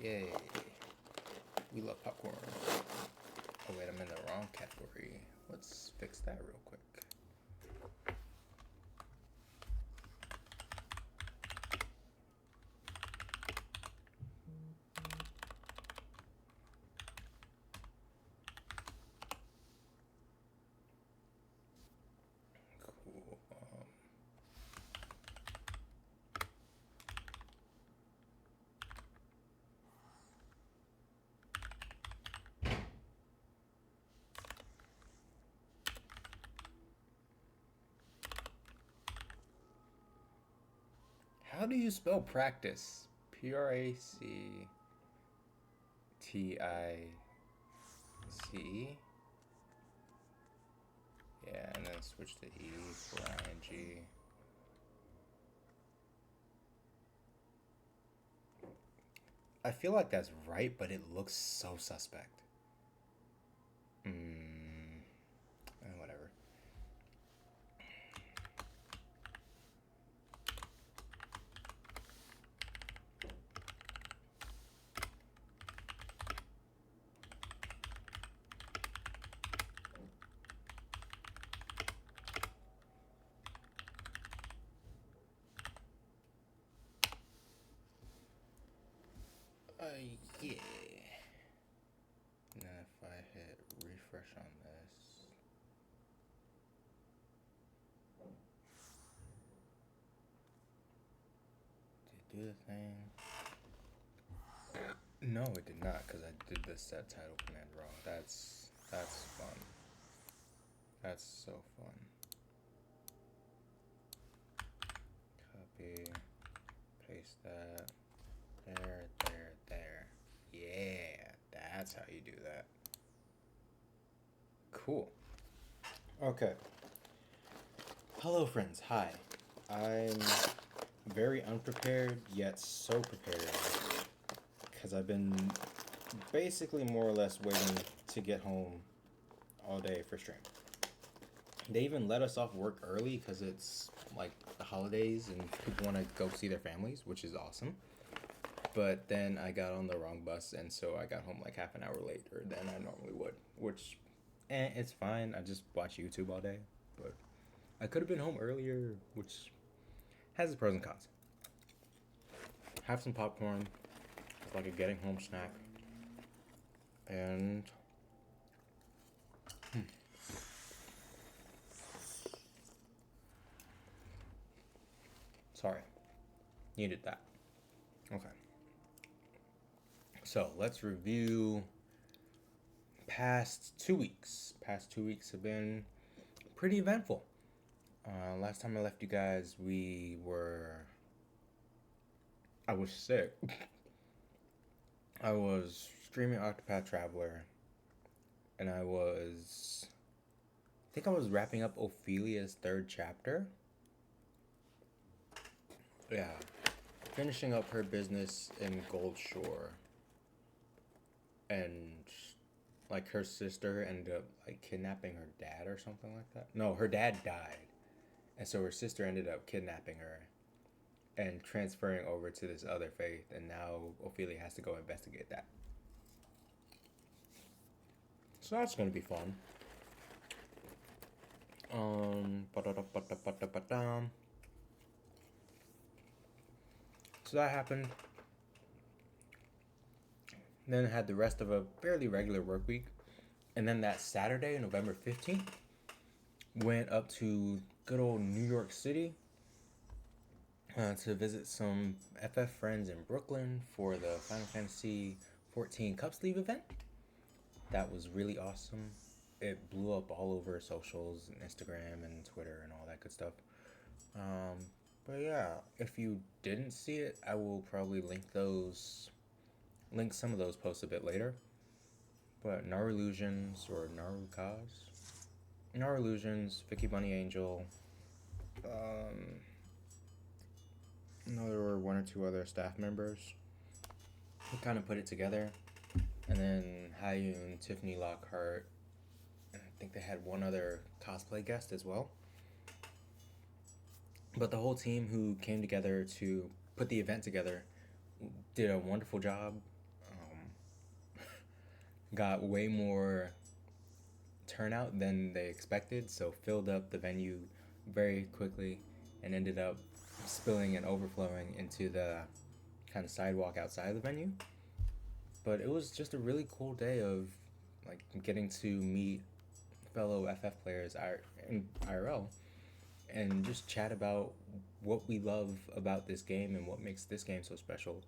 Yay. We love popcorn. Oh wait, I'm in the wrong category. Let's fix that real quick. Cool. How do you spell practice? Practice. Yeah, and then switch to E for ing. I feel like that's right, but it looks so suspect. Whatever. Yeah. Now if I hit refresh on this. Did it do the thing? No, it did not, because I did the set title command wrong. That's fun. That's so fun. Copy, paste that. There. Yeah, that's how you do that. Cool. Okay. Hello, friends. Hi. I'm very unprepared, yet so prepared. Because I've been basically more or less waiting to get home all day for stream. They even let us off work early because it's like the holidays and people want to go see their families, which is awesome. But then I got on the wrong bus, and so I got home like half an hour later than I normally would, which, it's fine. I just watch YouTube all day, but I could have been home earlier, which has its pros and cons. Have some popcorn. It's like a getting home snack. And sorry, needed that. Okay. So let's review past 2 weeks. Past 2 weeks have been pretty eventful. Last time I left you guys, I was sick. I was streaming Octopath Traveler, and I think I was wrapping up Ophelia's third chapter. Yeah, finishing up her business in Gold Shore, and like her sister ended up like kidnapping her dad or something like that. No, her dad died, and so her sister ended up kidnapping her and transferring over to this other faith, and now Ophelia has to go investigate that. So that's gonna be fun. So that happened. Then I had the rest of a fairly regular work week, and then that Saturday, November 15th, went up to good old New York City to visit some FF friends in Brooklyn for the Final Fantasy 14 Cup Sleeve event. That was really awesome. It blew up all over socials and Instagram and Twitter and all that good stuff. But yeah, if you didn't see it, I will probably link some of those posts a bit later. But Narullusions or Narullusions, Vicky Bunny Angel, another one or two other staff members who kind of put it together. And then Hayun, Tiffany Lockhart, and I think they had one other cosplay guest as well. But the whole team who came together to put the event together did a wonderful job. got way more turnout than they expected, so filled up the venue very quickly and ended up spilling and overflowing into the kind of sidewalk outside of the venue. But it was just a really cool day of like getting to meet fellow FF players in IRL and just chat about what we love about this game and what makes this game so special,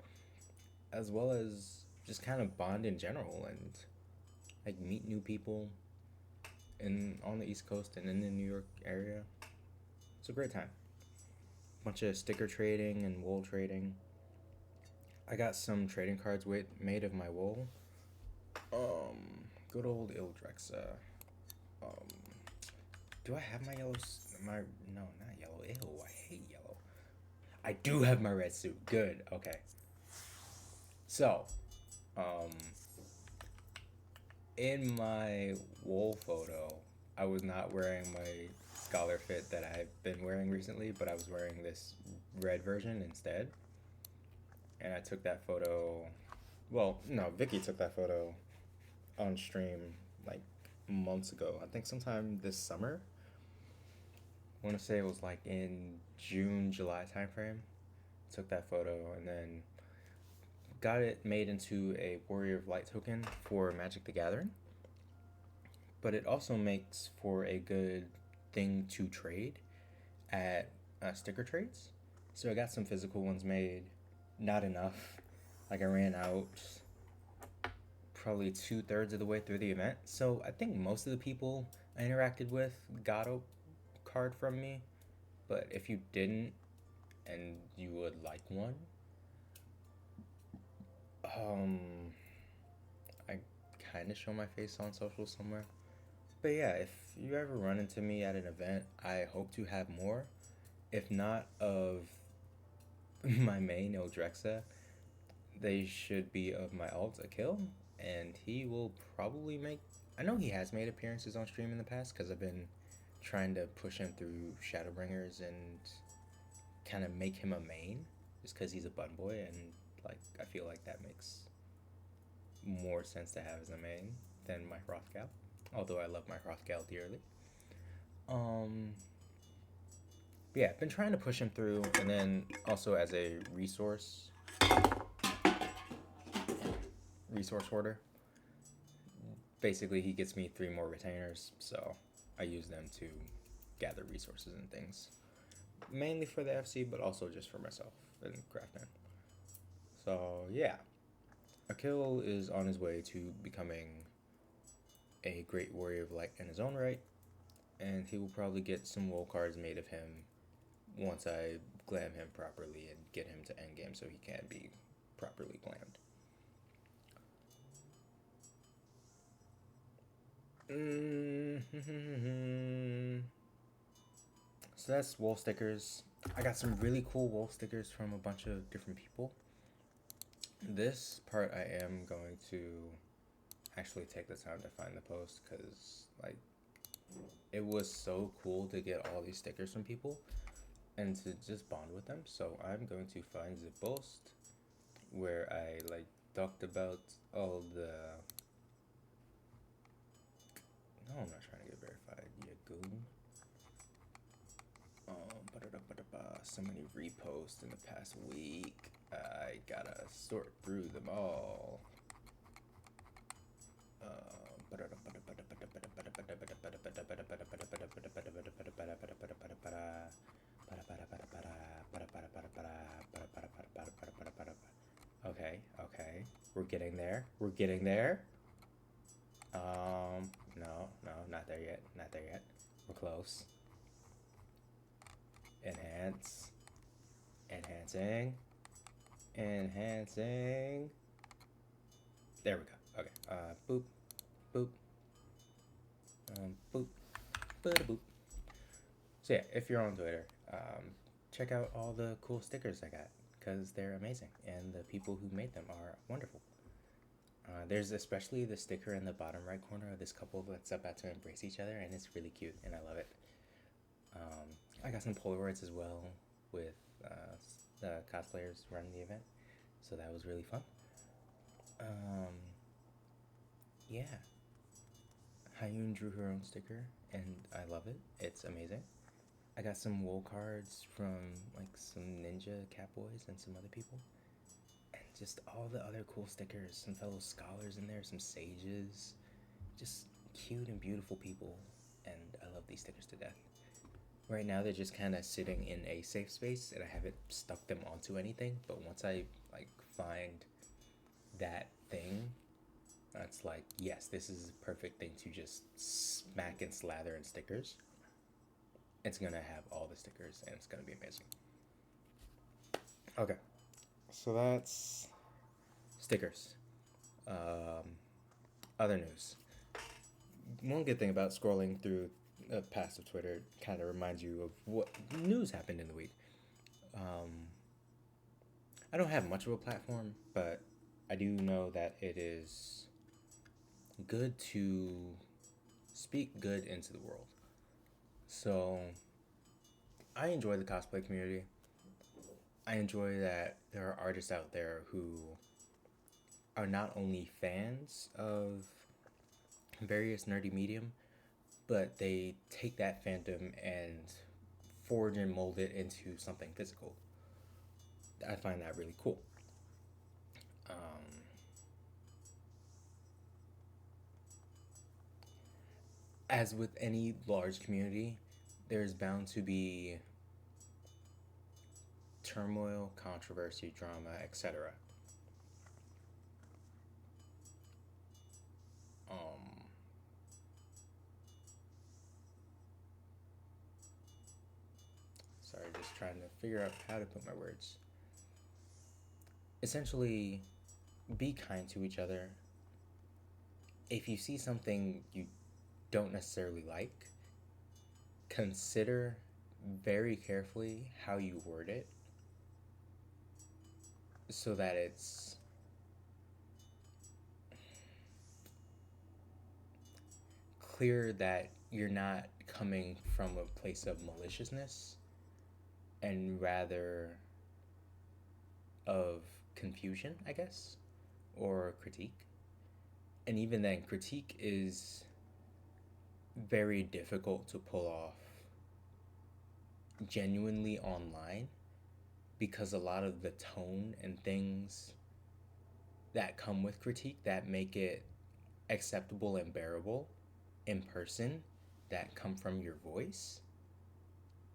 as well as just kind of bond in general and like meet new people in on the East Coast and in the New York area. It's a great time. Bunch of sticker trading and wool trading. I got some trading cards made of my wool. Good old Ildrexa. Um, do I have my yellow? My no, not yellow. Ew, I hate yellow. I do have my red suit. Good. Okay. So, um, in my wool photo, I was not wearing my scholar fit that I've been wearing recently, but I was wearing this red version instead. And I took that photo. Well, no, Vicky took that photo on stream like months ago. I think sometime this summer. I want to say it was like in June, July timeframe. Took that photo and then got it made into a Warrior of Light token for Magic the Gathering. But it also makes for a good thing to trade at sticker trades. So I got some physical ones made. Not enough. Like I ran out probably 2/3 of the way through the event. So I think most of the people I interacted with got a card from me. But if you didn't and you would like one, um, I kind of show my face on social somewhere. But yeah, if you ever run into me at an event, I hope to have more. If not of my main Ildrexa, they should be of my alt Akil, and he will probably make. I know he has made appearances on stream in the past because I've been trying to push him through Shadowbringers and kind of make him a main, just because he's a button boy, and like I feel like that makes more sense to have as a main than my Hrothgal. Although I love my Hrothgal dearly. Um, yeah, I've been trying to push him through, and then also as a resource hoarder. Basically, he gets me 3 more retainers, so I use them to gather resources and things, mainly for the FC, but also just for myself and Craftman. So yeah, Akil is on his way to becoming a great warrior of light in his own right, and he will probably get some wool cards made of him once I glam him properly and get him to endgame so he can be properly glammed. So that's wool stickers. I got some really cool wool stickers from a bunch of different people. This part I am going to actually take the time to find the post because like it was so cool to get all these stickers from people and to just bond with them. So I'm going to find the post where I like talked about all the. No, I'm not trying to get verified. Yeah, goon. So many reposts in the past week. I gotta sort through them all. Okay. We're getting there. No, not there yet. We're close. Enhancing. There we go. Okay. Boop, boop, boop, boop. So yeah, if you're on Twitter, check out all the cool stickers I got because they're amazing and the people who made them are wonderful. There's especially the sticker in the bottom right corner of this couple that's about to embrace each other, and it's really cute, and I love it. I got some Polaroids as well with the cosplayers running the event, so that was really fun. yeah, Hyun drew her own sticker, and I love it. It's amazing. I got some wool cards from like some ninja catboys and some other people, and just all the other cool stickers. Some fellow scholars in there, some sages, just cute and beautiful people, and I love these stickers to death. Right now, they're just kind of sitting in a safe space, and I haven't stuck them onto anything. But once I like find that thing, that's like, yes, this is a perfect thing to just smack and slather in stickers. It's gonna have all the stickers, and it's gonna be amazing. Okay, so that's stickers. Um, Other news. One good thing about scrolling through passive Twitter kind of reminds you of what news happened in the week. Um, I don't have much of a platform, but I do know that it is good to speak good into the world. So I enjoy the cosplay community. I enjoy that there are artists out there who are not only fans of various nerdy medium, but they take that fandom and forge and mold it into something physical. I find that really cool. Um, as with any large community, there's bound to be turmoil, controversy, drama, etc. Um, Sorry, just trying to figure out how to put my words. Essentially, be kind to each other. If you see something you don't necessarily like, consider very carefully how you word it so that it's clear that you're not coming from a place of maliciousness and rather of confusion, I guess, or critique. And even then, critique is very difficult to pull off genuinely online because a lot of the tone and things that come with critique that make it acceptable and bearable in person that come from your voice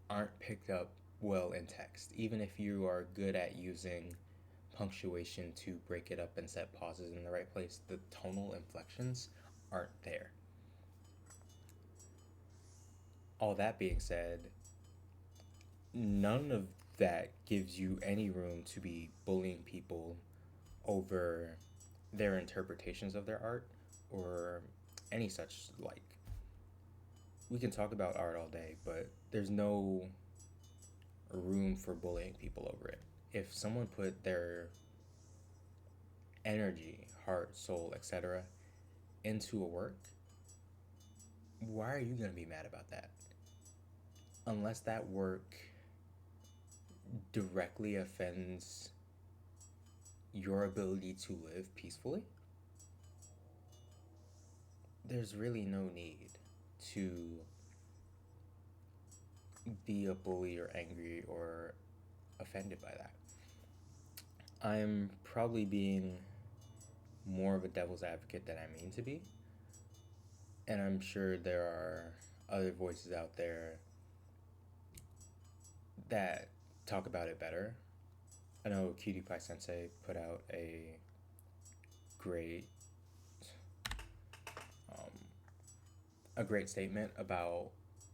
aren't picked up well in text. Even if you are good at using punctuation to break it up and set pauses in the right place, the tonal inflections aren't there. All that being said, none of that gives you any room to be bullying people over their interpretations of their art or any such like. We can talk about art all day, but there's no room for bullying people over it. If someone put their energy, heart, soul, etc., into a work, why are you going to be mad about that? Unless that work directly offends your ability to live peacefully, there's really no need to be a bully or angry or offended by that. I'm probably being more of a devil's advocate than I mean to be. And I'm sure there are other voices out there that talk about it better. I know Cutie Pie Sensei put out great um, a great statement about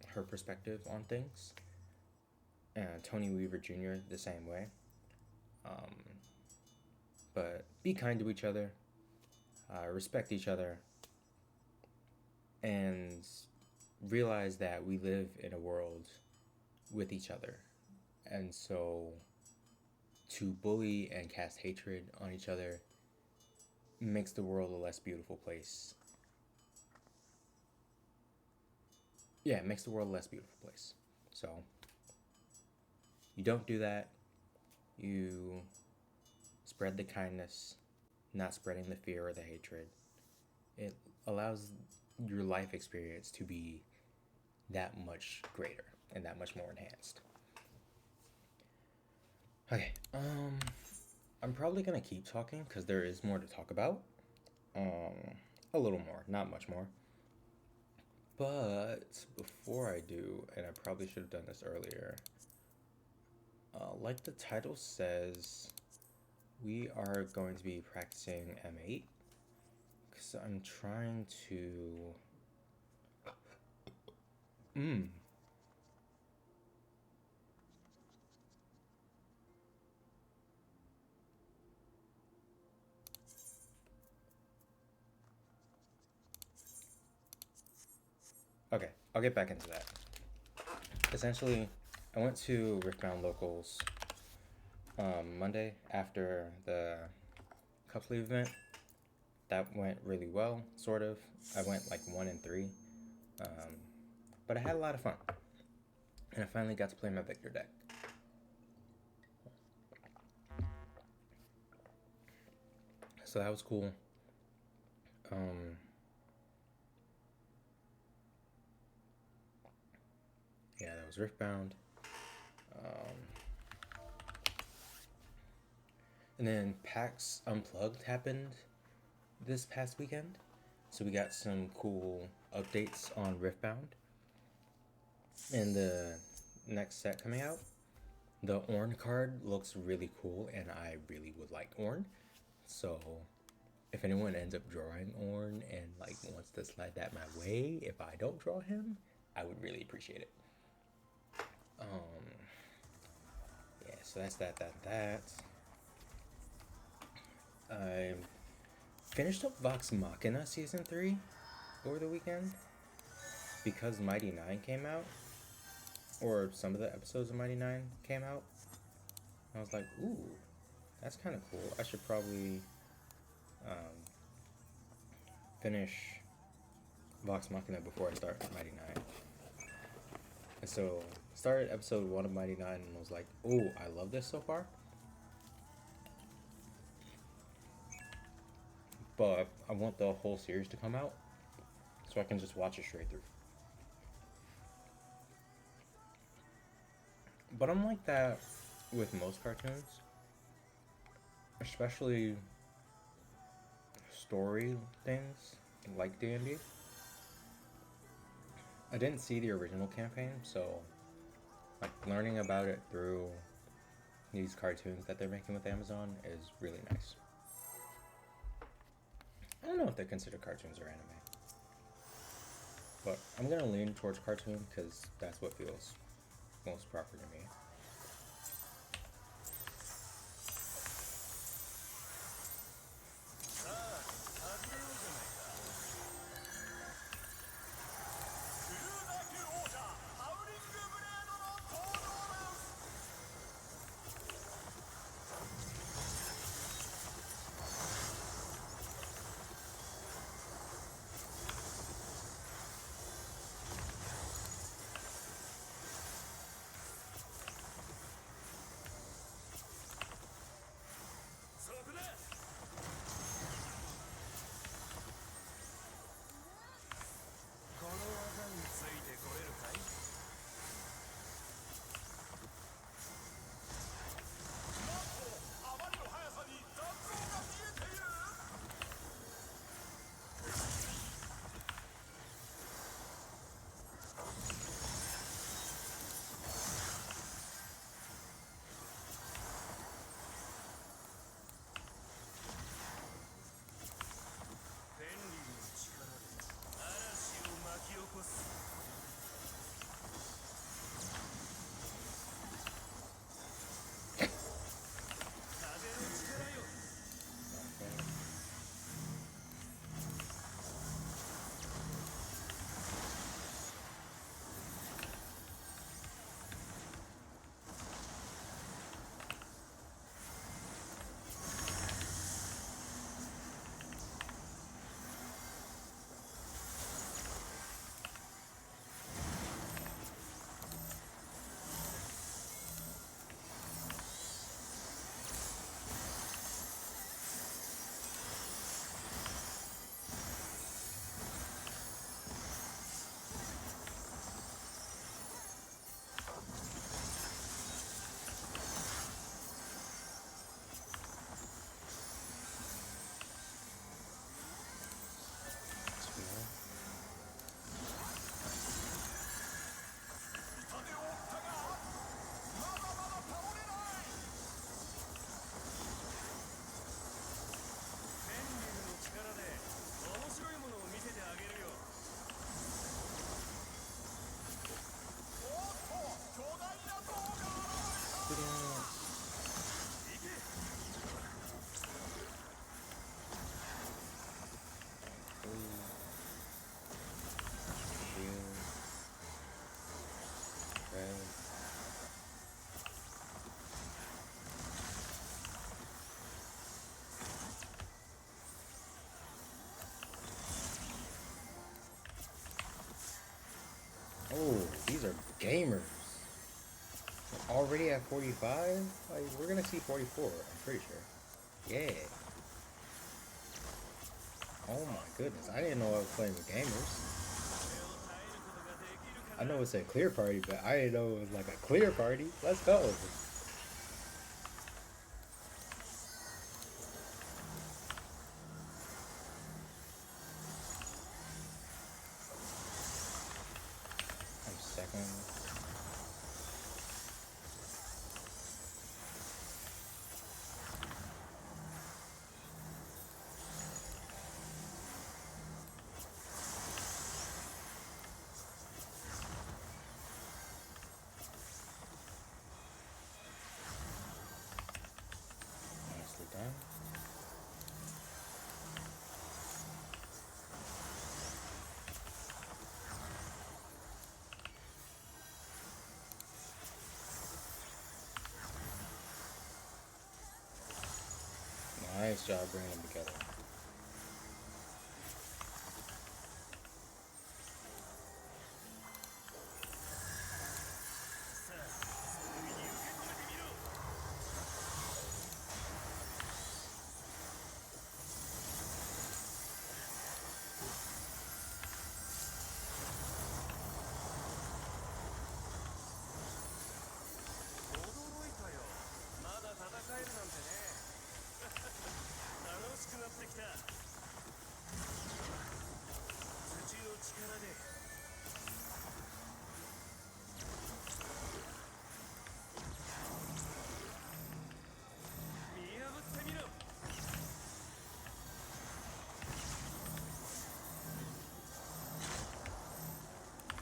her perspective on things, and Tony Weaver Jr. the same way. Um, but be kind to each other, respect each other, and realize that we live in a world with each other. And so to bully and cast hatred on each other makes the world a less beautiful place. Yeah, it makes the world a less beautiful place. So you don't do that. You spread the kindness, not spreading the fear or the hatred. It allows your life experience to be that much greater and that much more enhanced. Okay, I'm probably gonna keep talking because there is more to talk about. A little more, not much more. But before I do, and I probably should have done this earlier, like the title says, we are going to be practicing M8 because I'm trying to. Mm. Okay, I'll get back into that. Essentially, I went to Riftbound Locals Monday after the Cup Sleeve event. That went really well, sort of. I went like 1-3, um, but I had a lot of fun, and I finally got to play my Victor deck. So that was cool. Um, yeah, that was Riftbound. Um, and then PAX Unplugged happened this past weekend. So we got some cool updates on Riftbound. And the next set coming out, the Ornn card looks really cool, and I really would like Ornn. So if anyone ends up drawing Ornn and like wants to slide that my way, if I don't draw him, I would really appreciate it. Yeah, so that's that. I finished up Vox Machina Season 3 over the weekend because Mighty 9 came out, or some of the episodes of Mighty 9 came out. I was like, ooh, that's kind of cool. I should probably finish Vox Machina before I start Mighty 9. And so, started episode 1 of Mighty 9 and was like, ooh, I love this so far. But I want the whole series to come out so I can just watch it straight through. But I'm like that with most cartoons, especially story things like D&D. I didn't see the original campaign, so like learning about it through these cartoons that they're making with Amazon is really nice. I don't know if they're considered cartoons or anime, but I'm gonna lean towards cartoon because that's what feels most proper to me. gamers. We're already at 45? Like, we're gonna see 44, I'm pretty sure. Yeah. Oh my goodness, I didn't know I was playing with gamers. I know it's a clear party, but I didn't know it was like a clear party. Let's go. I'm second. Nicely done. Nice job bringing them together.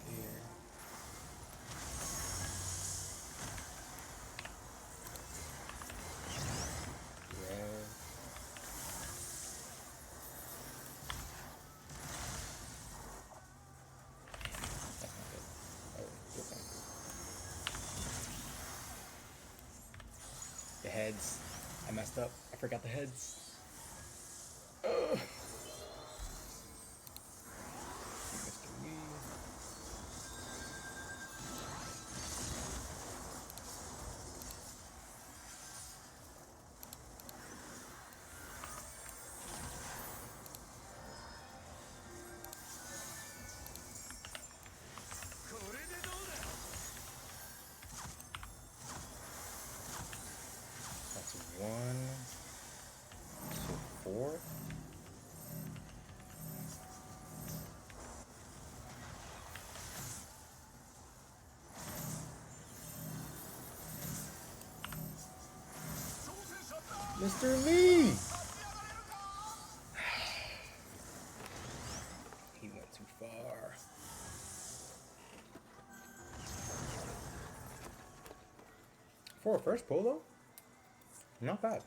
Here. Yeah. That's not good. Oh, good thing. The heads. I messed up. I forgot the heads. Ugh. Mr. Wee. That's 1, 2, 4. Mr. Lee! He went too far. For a first pull, though, not bad.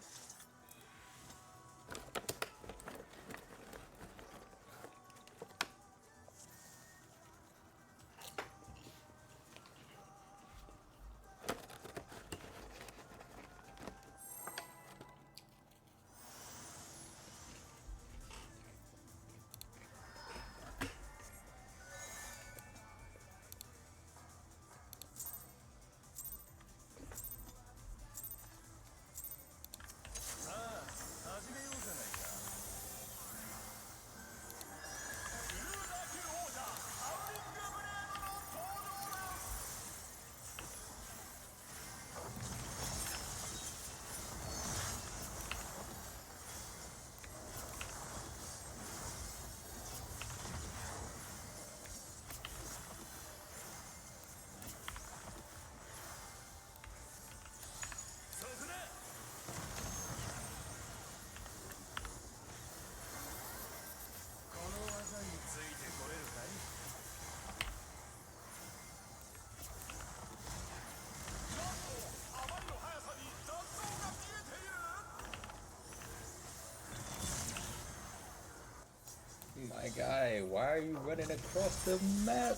My guy, why are you running across the map?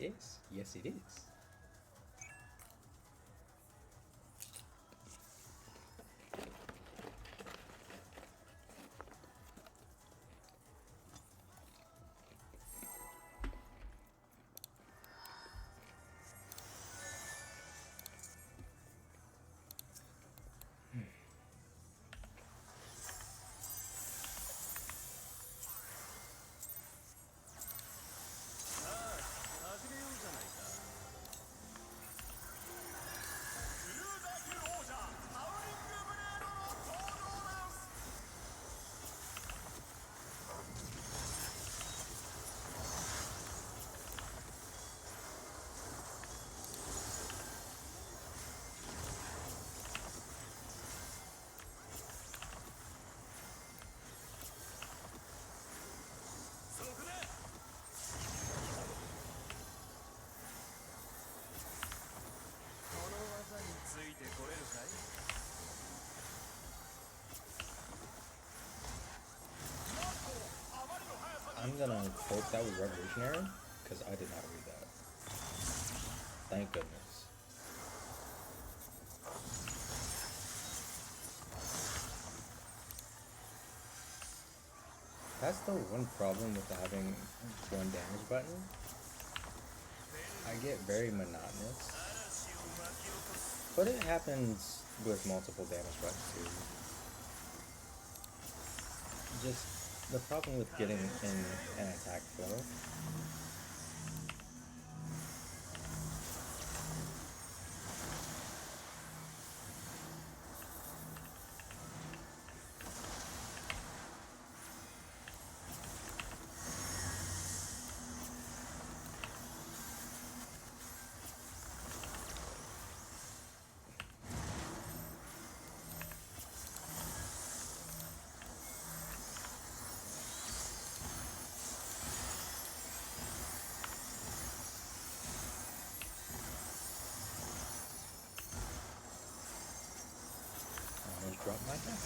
Yes, yes it is. gonna hope that was revolutionary, because I did not read that. Thank goodness. That's the one problem with having one damage button. I get very monotonous. But it happens with multiple damage buttons too. Just the problem with getting in an attack flow. Drop my back.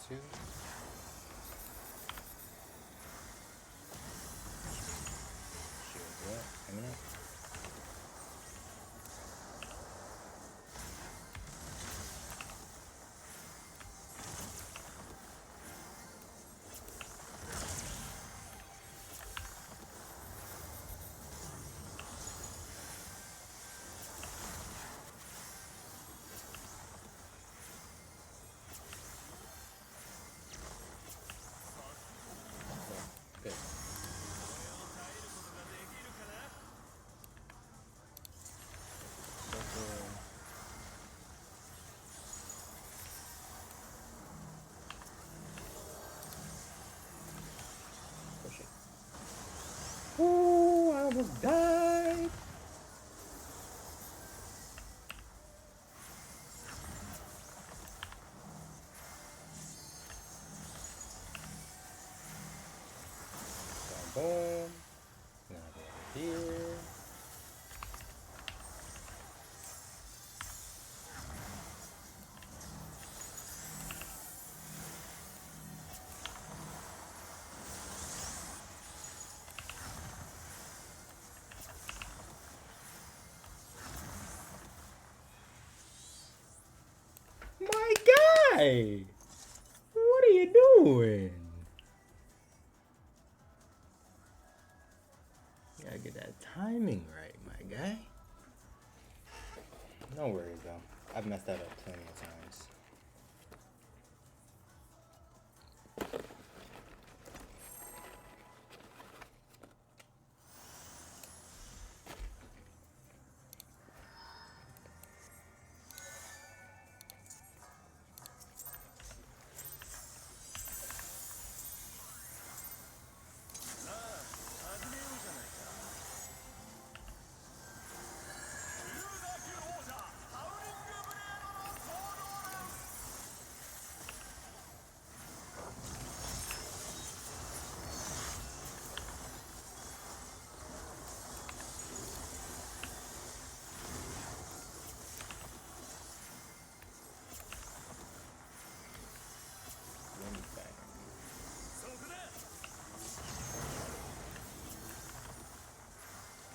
Two. Shield up, imminent. Good. Push it. Ooh, I almost died. Boom. Now go over here. My guy! What are you doing? You gotta get that timing right, my guy. No worries though. I've messed that up plenty of times.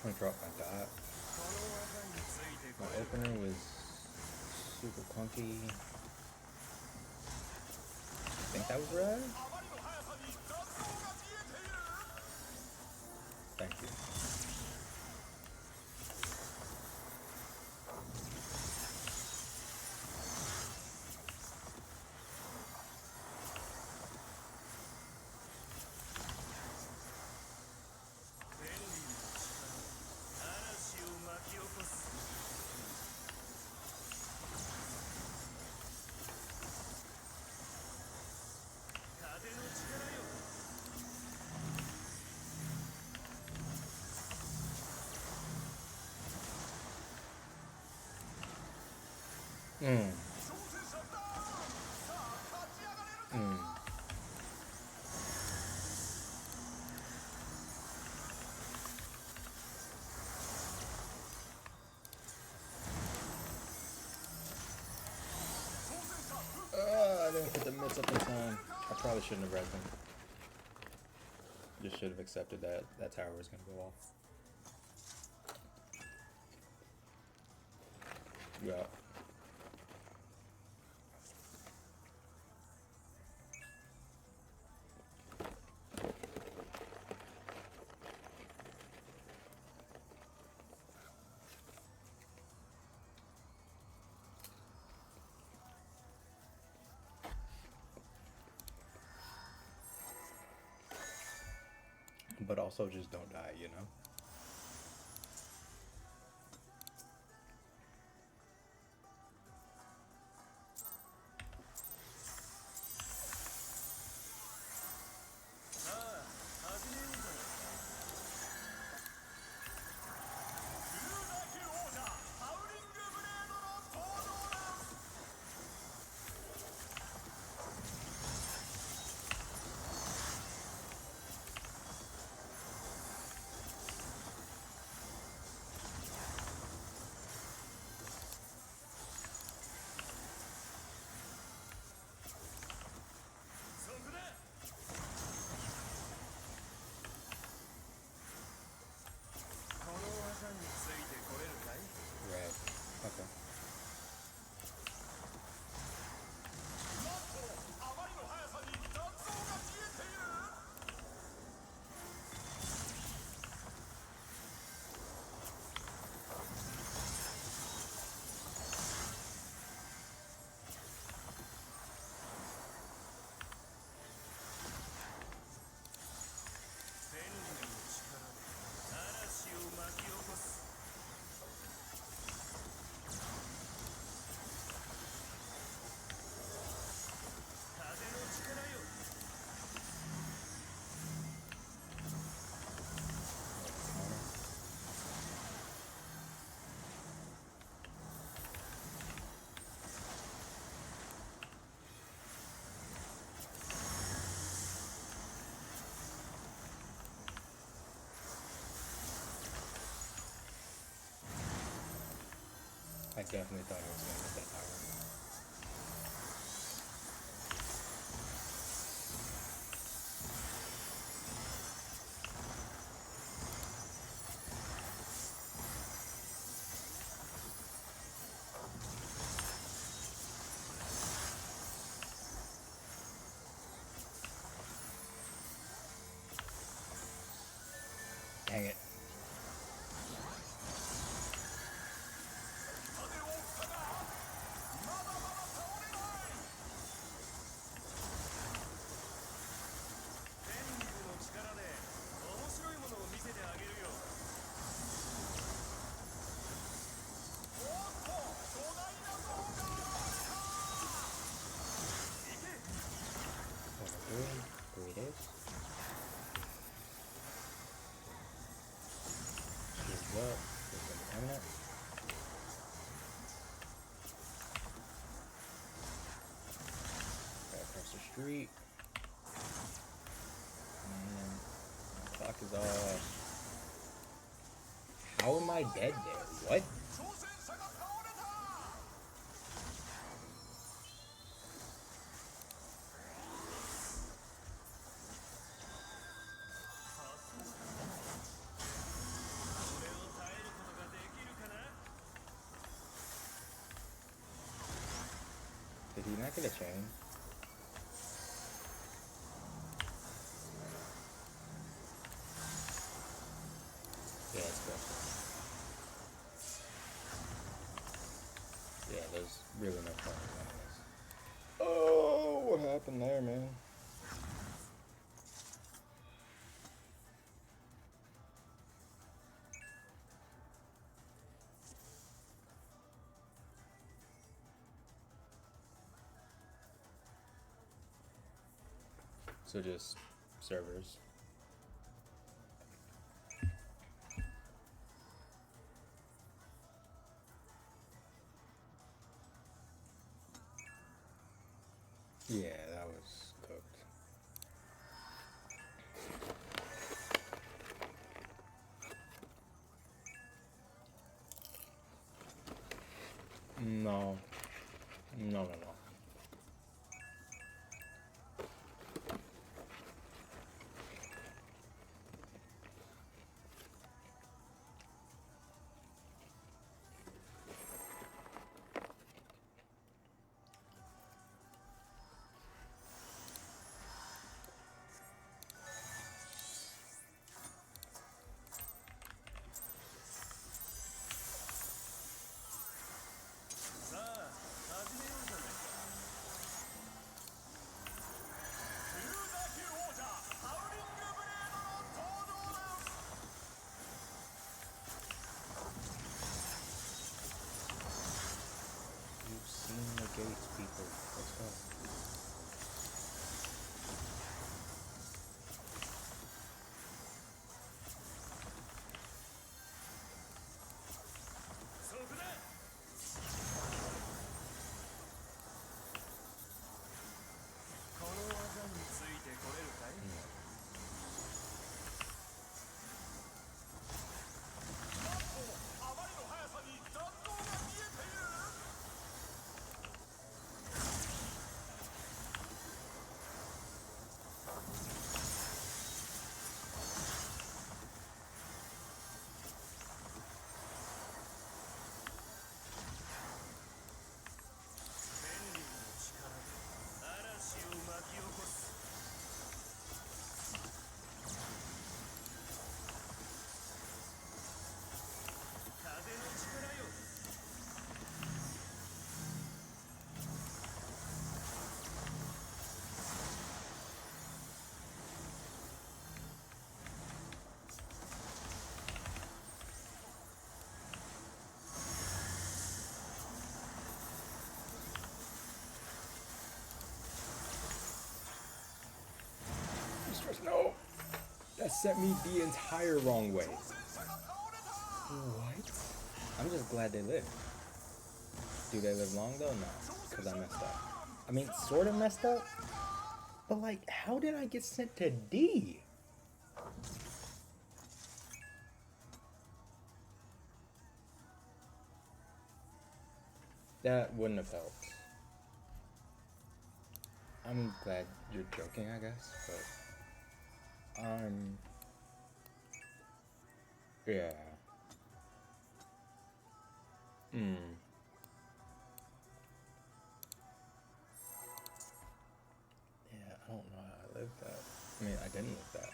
I'm gonna drop my dot. My opener was super clunky. I think that was red? Thank you. Mm. Mm. I didn't put the mitts up in time. I probably shouldn't have read them. Just should have accepted that tower was going to go off. Yeah. But also just don't die, you know? Red. Okay. I definitely thought I was going to hit that tower. Dang it. What am I doing? Three days. Shields up. There's going to be eminent. Right across the street. And my clock is off. How am I dead there? What? Did he not get a chain? Yeah, let's go. Yeah, there's really no point in winning this. Oh, what happened there, man? So just servers. Yeah, that was cooked. No, no, no, no. You've seen the gates, people. Let's go. No! That sent me the entire wrong way. What? I'm just glad they lived. Do they live long though? No, because I messed up. I mean, sort of messed up, but like, how did I get sent to D? That wouldn't have helped. I'm glad you're joking, I guess, but yeah. Yeah, I don't know how I lived that. I mean, I didn't live that.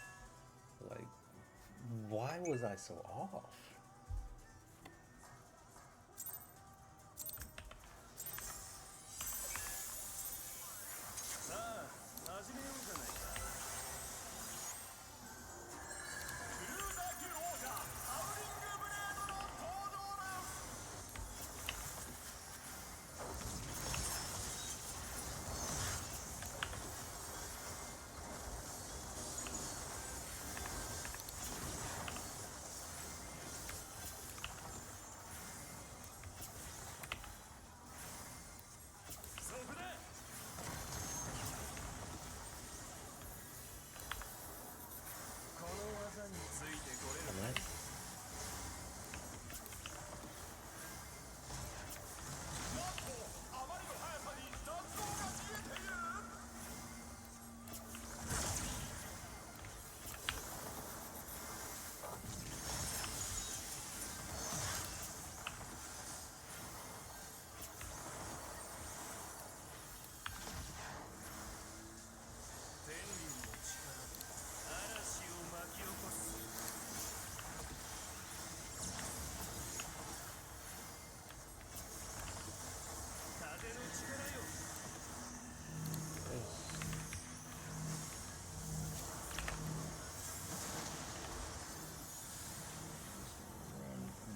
Like, why was I so off?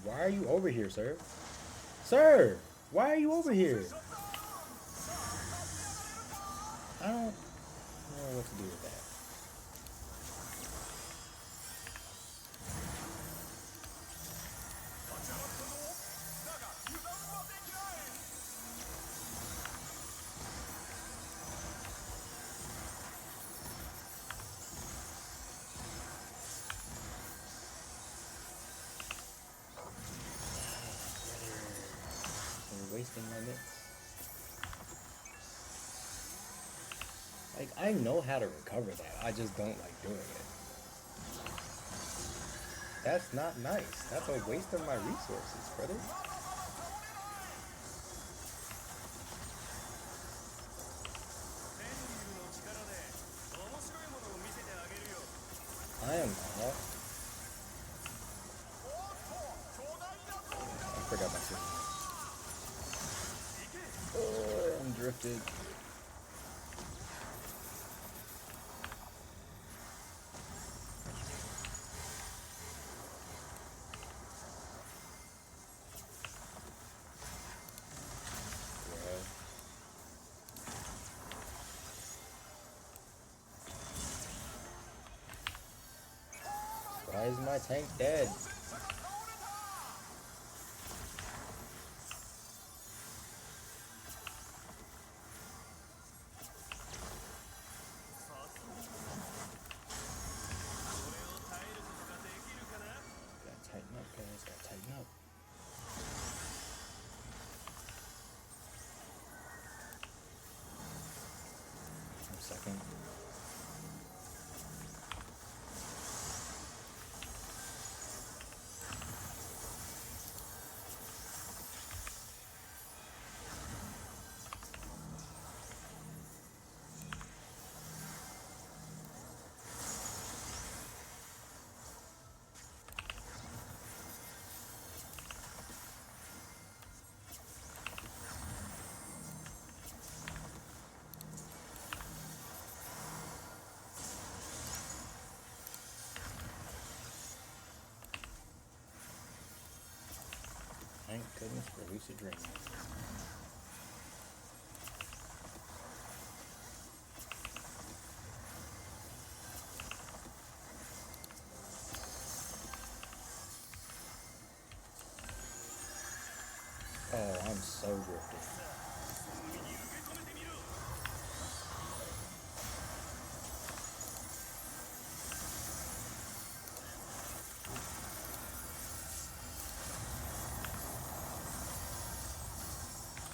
Why are you over here, sir? Sir, why are you over here? I don't know what to do with that. wasting my mitts. Like, I know how to recover that. I just don't like doing it. That's not nice. That's a waste of my resources, brother. I am not. I forgot my signal. Oh, I'm drifted. Why is my tank dead? Gotta tighten up, guys. Gotta tighten up. I'm second. Thank goodness for lucid dreaming. Oh, I'm so drifted.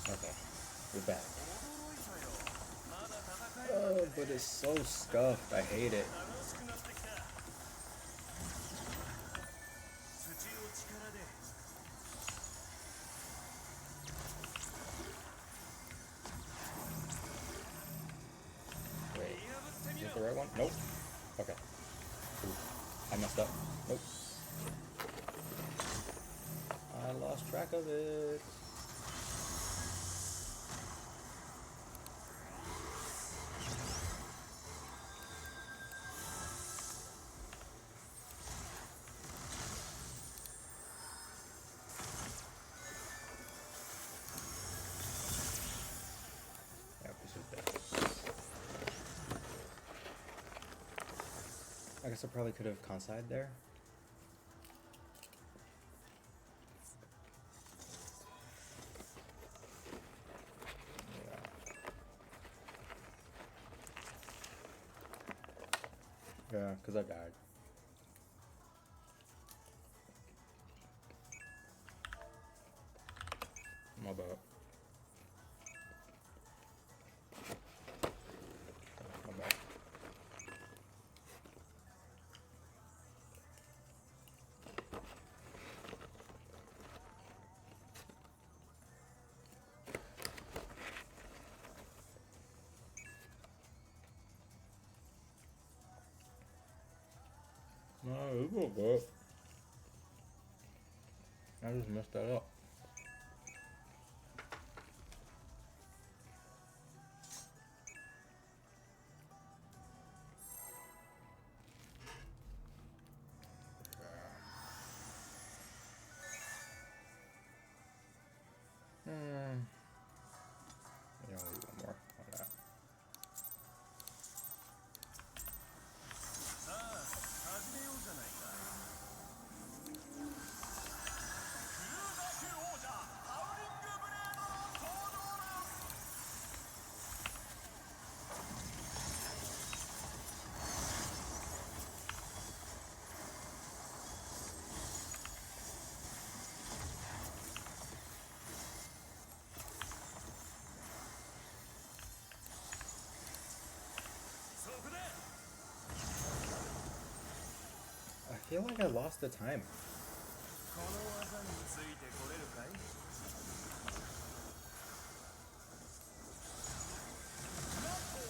Okay, we're back. Oh, but it's so scuffed. I hate it. Wait, is it the right one? Nope. Okay. Ooh, I messed up. Nope. I lost track of it. I guess I probably could have conside there. Yeah, because I died. My bad. My bad. No, it's not good. I just messed that up. Yeah, I'll leave one more on that. feel like I lost the timer.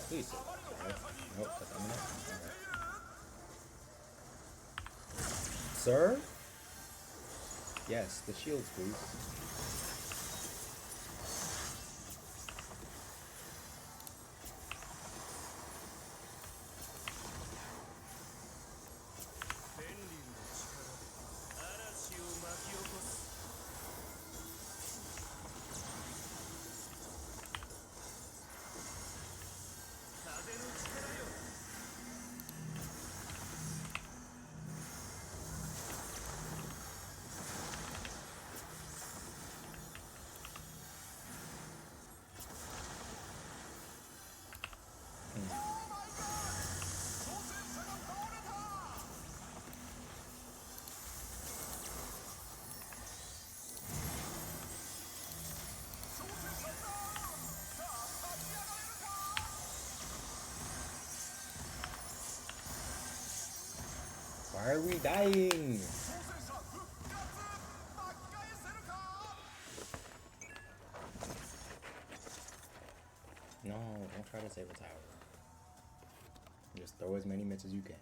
Please. Nope, that's imminent. Alright. Sir? Yes, the shields, please. Why are we dying? No, don't try to save a tower. Just throw as many mitts as you can.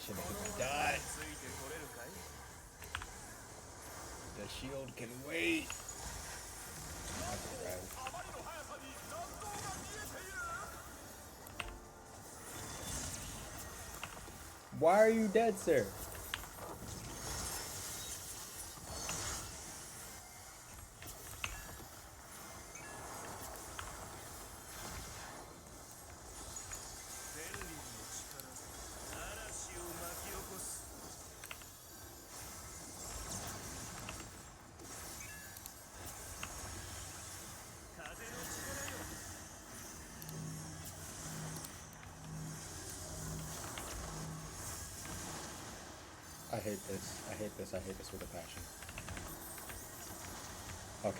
Should have died. The shield can wait. Why are you dead, sir? I hate this. I hate this. I hate this with a passion. Okay.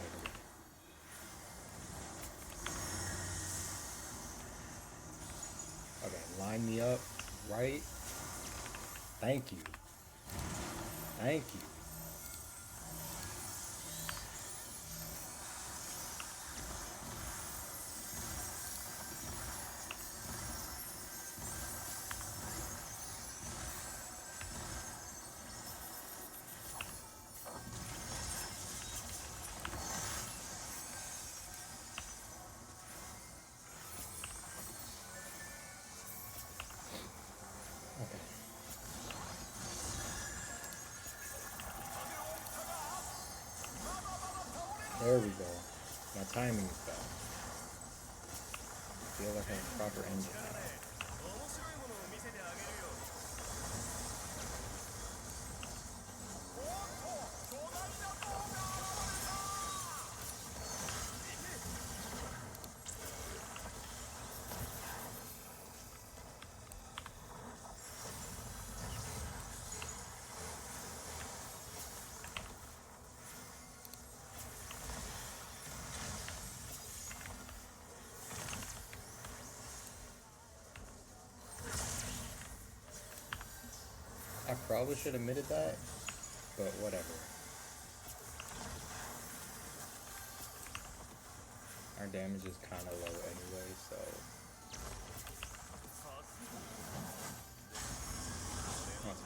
Okay, line me up, right? Thank you. Thank you. There we go. My timing is better. I feel like I have a proper engine now. I probably should have admitted that, but whatever. Our damage is kind of low anyway, so... That's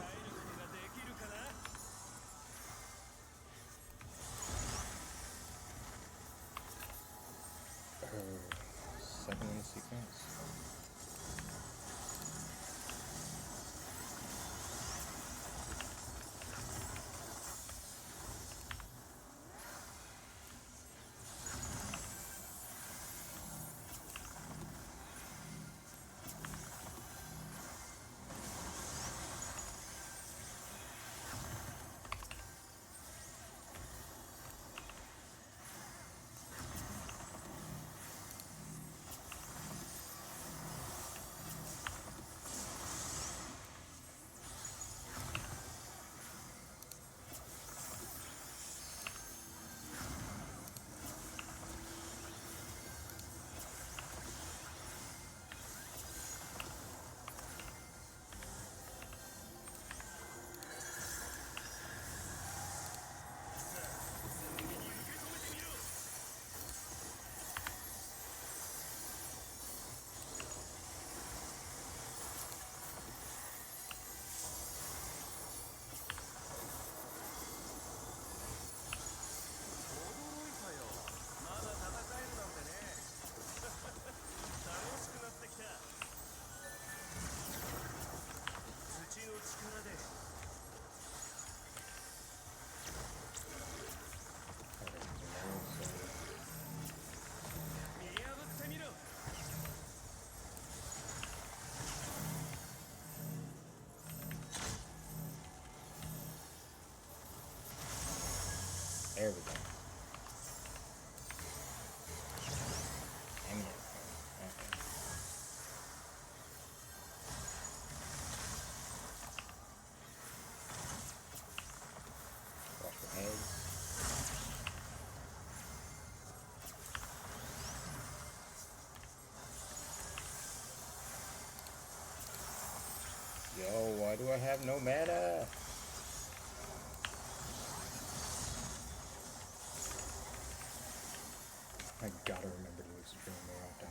There we go. Dang it. Okay. Wash your eggs. Yo, why do I have no mana? I gotta remember to use stream more often.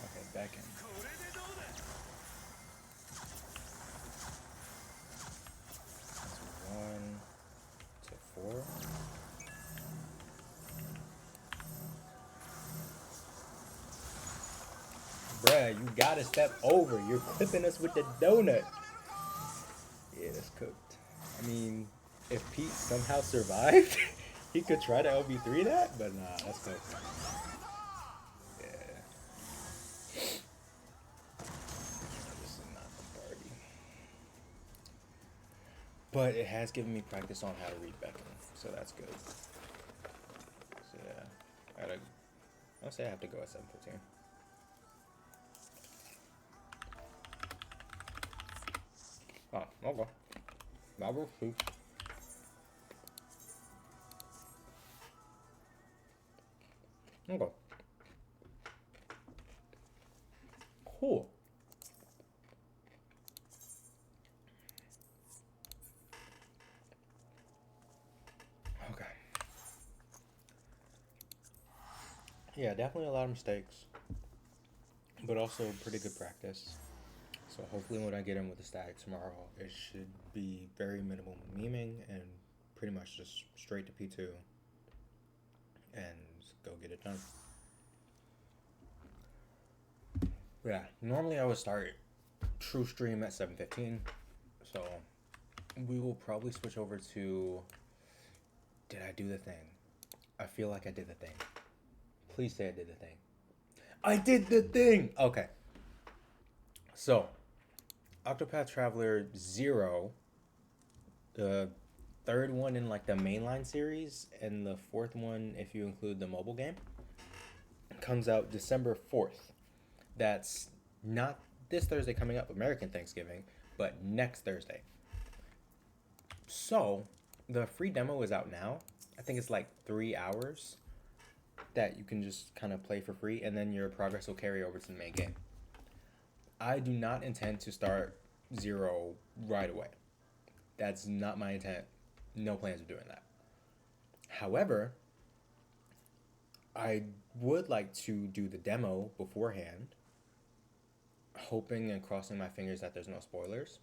Okay, back in. That's 1 to 4. Bruh, you gotta step over. You're clipping us with the donut. Yeah, that's cooked. I mean, if Pete somehow survived, he could try to LB3 that, but nah, that's cooked. Yeah. This is not the party. But it has given me practice on how to read Beckon, so that's good. So yeah, I'll say I have to go at 7:15. Oh, okay. That works too. Okay. Cool. Okay. Yeah, definitely a lot of mistakes, but also pretty good practice. So hopefully when I get in with the stack tomorrow, it should be very minimal memeing and pretty much just straight to P2 and go get it done. Yeah, normally I would start true stream at 7:15, so we will probably switch over to, did I do the thing? I feel like I did the thing. Please say I did the thing. I did the thing! Okay. So, Octopath Traveler 0, the third one in like the mainline series, and the fourth one if you include the mobile game, comes out December 4th. That's not this Thursday coming up, American Thanksgiving, but next Thursday. So, the free demo is out now. I think it's like 3 hours that you can just kind of play for free, and then your progress will carry over to the main game. I do not intend to start 0 right away. That's not my intent. No plans of doing that. However, I would like to do the demo beforehand, hoping and crossing my fingers that there's no spoilers.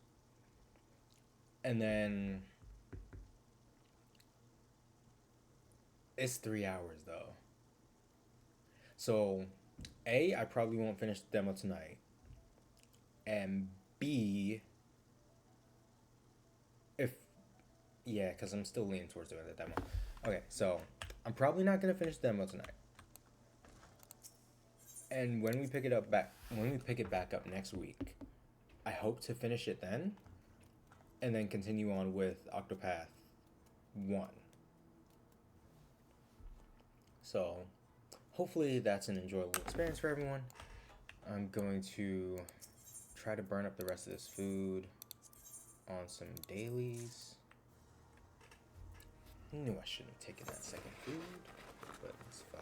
And then it's 3 hours though. So, A, I probably won't finish the demo tonight. And B, because I'm still leaning towards doing the demo. Okay, so I'm probably not gonna finish the demo tonight. And when we pick it back up next week, I hope to finish it then, and then continue on with Octopath 1. So, hopefully that's an enjoyable experience for everyone. I'm going to try to burn up the rest of this food on some dailies. I knew I shouldn't have taken that second food, but it's fine.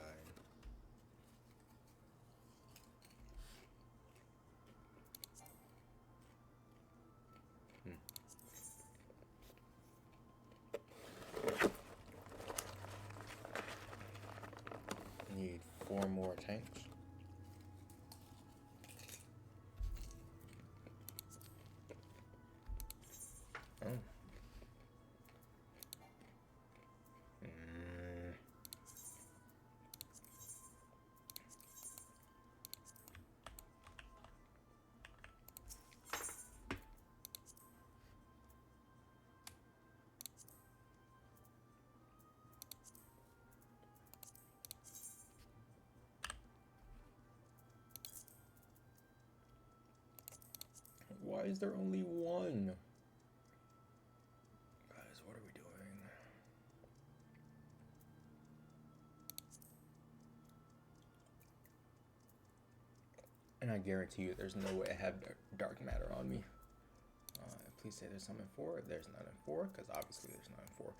Need 4 more tanks. Oh. Why is there only one? Guys, what are we doing? And I guarantee you there's no way I have dark matter on me. Please say there's some in 4. There's none in 4, because obviously there's none in 4.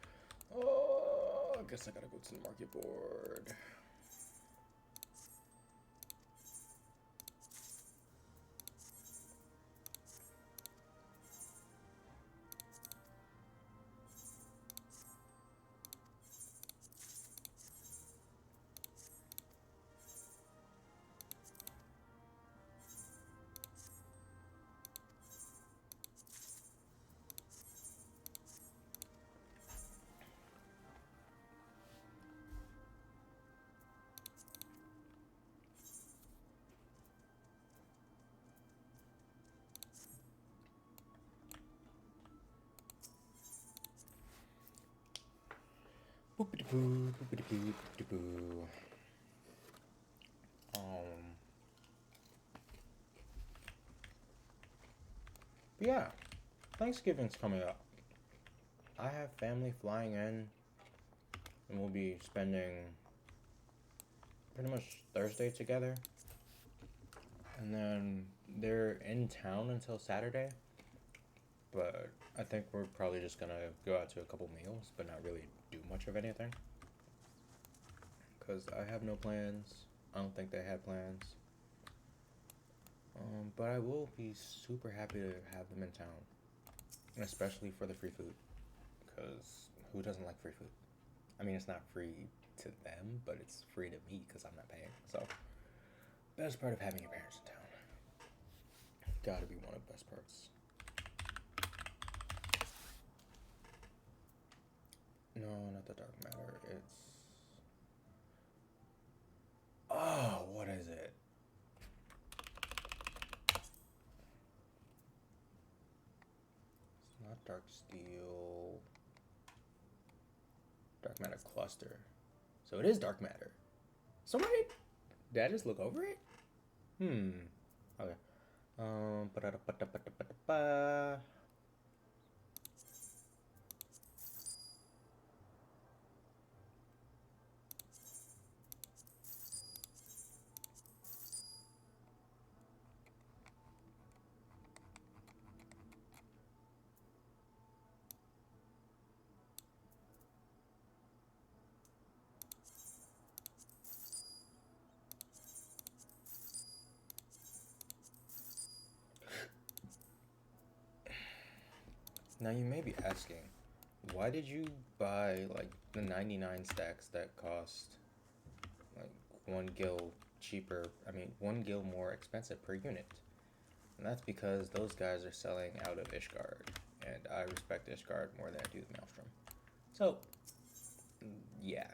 Oh, I guess I gotta go to the market board. Boopity-boo, boopity-boo, boopity-boo. But yeah, Thanksgiving's coming up. I have family flying in, and we'll be spending pretty much Thursday together. And then they're in town until Saturday. But I think we're probably just gonna go out to a couple meals, but not really do much of anything. Because I have no plans. I don't think they had plans. But I will be super happy to have them in town. And especially for the free food. Because who doesn't like free food? I mean, it's not free to them, but it's free to me because I'm not paying. So, best part of having your parents in town. Gotta be one of the best parts. No, not the dark matter. It's... Oh, what is it? It's not dark steel. Dark matter cluster. So it is dark matter. Somebody... Did I just look over it? Okay. Ba-da-da-ba-da-ba-da-ba-da. Now you may be asking, why did you buy like the 99 stacks that cost like 1 gil cheaper, 1 gil more expensive per unit? And that's because those guys are selling out of Ishgard, and I respect Ishgard more than I do the Maelstrom. So, yeah,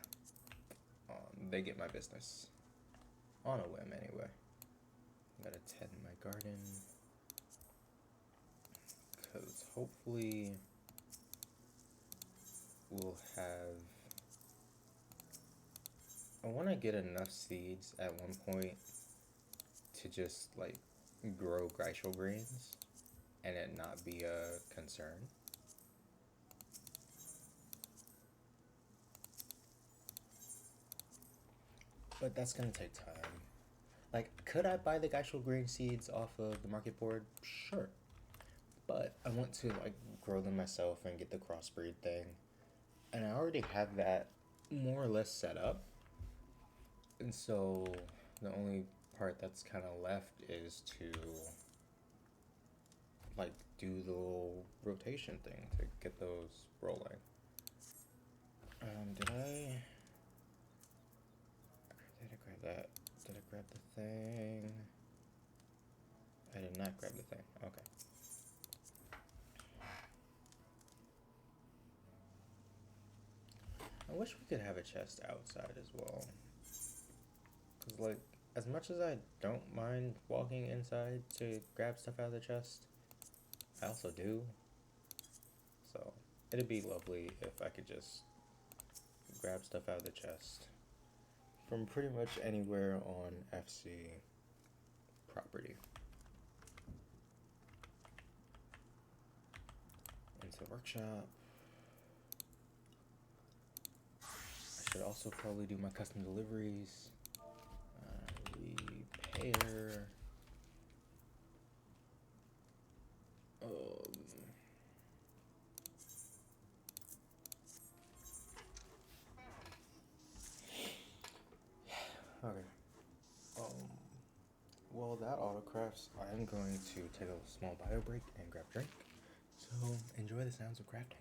they get my business. On a whim, anyway. Gotta tend my garden. Because hopefully we'll have... I want to get enough seeds at one point to just, like, grow Glycial greens and it not be a concern. But that's gonna take time. Like, could I buy the Glycial green seeds off of the market board? Sure. But I want to, like, grow them myself and get the crossbreed thing. And I already have that more or less set up. And so the only part that's kind of left is to, like, do the little rotation thing to get those rolling. Did I grab that? Did I grab the thing? I did not grab the thing. Okay. I wish we could have a chest outside as well. Because, like, as much as I don't mind walking inside to grab stuff out of the chest, I also do. So, it'd be lovely if I could just grab stuff out of the chest from pretty much anywhere on FC property. workshop. I should also probably do my custom deliveries. Repair. Okay. While that autocrafts, I am going to take a small bio break and grab a drink. So enjoy the sounds of crafting.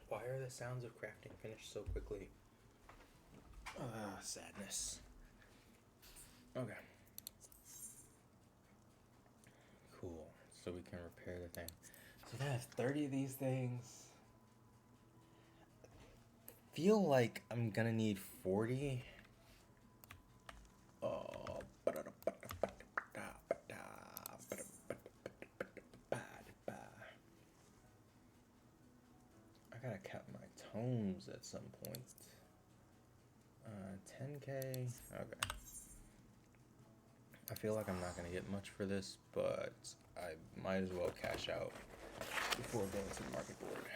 Why are the sounds of crafting finished so quickly? Sadness. Okay. Cool. So we can repair the thing. So if I have 30 of these things, feel like I'm gonna need 40. I gotta cap my tomes at some point. 10k. Okay. I feel like I'm not gonna get much for this, but I might as well cash out before going to the market board.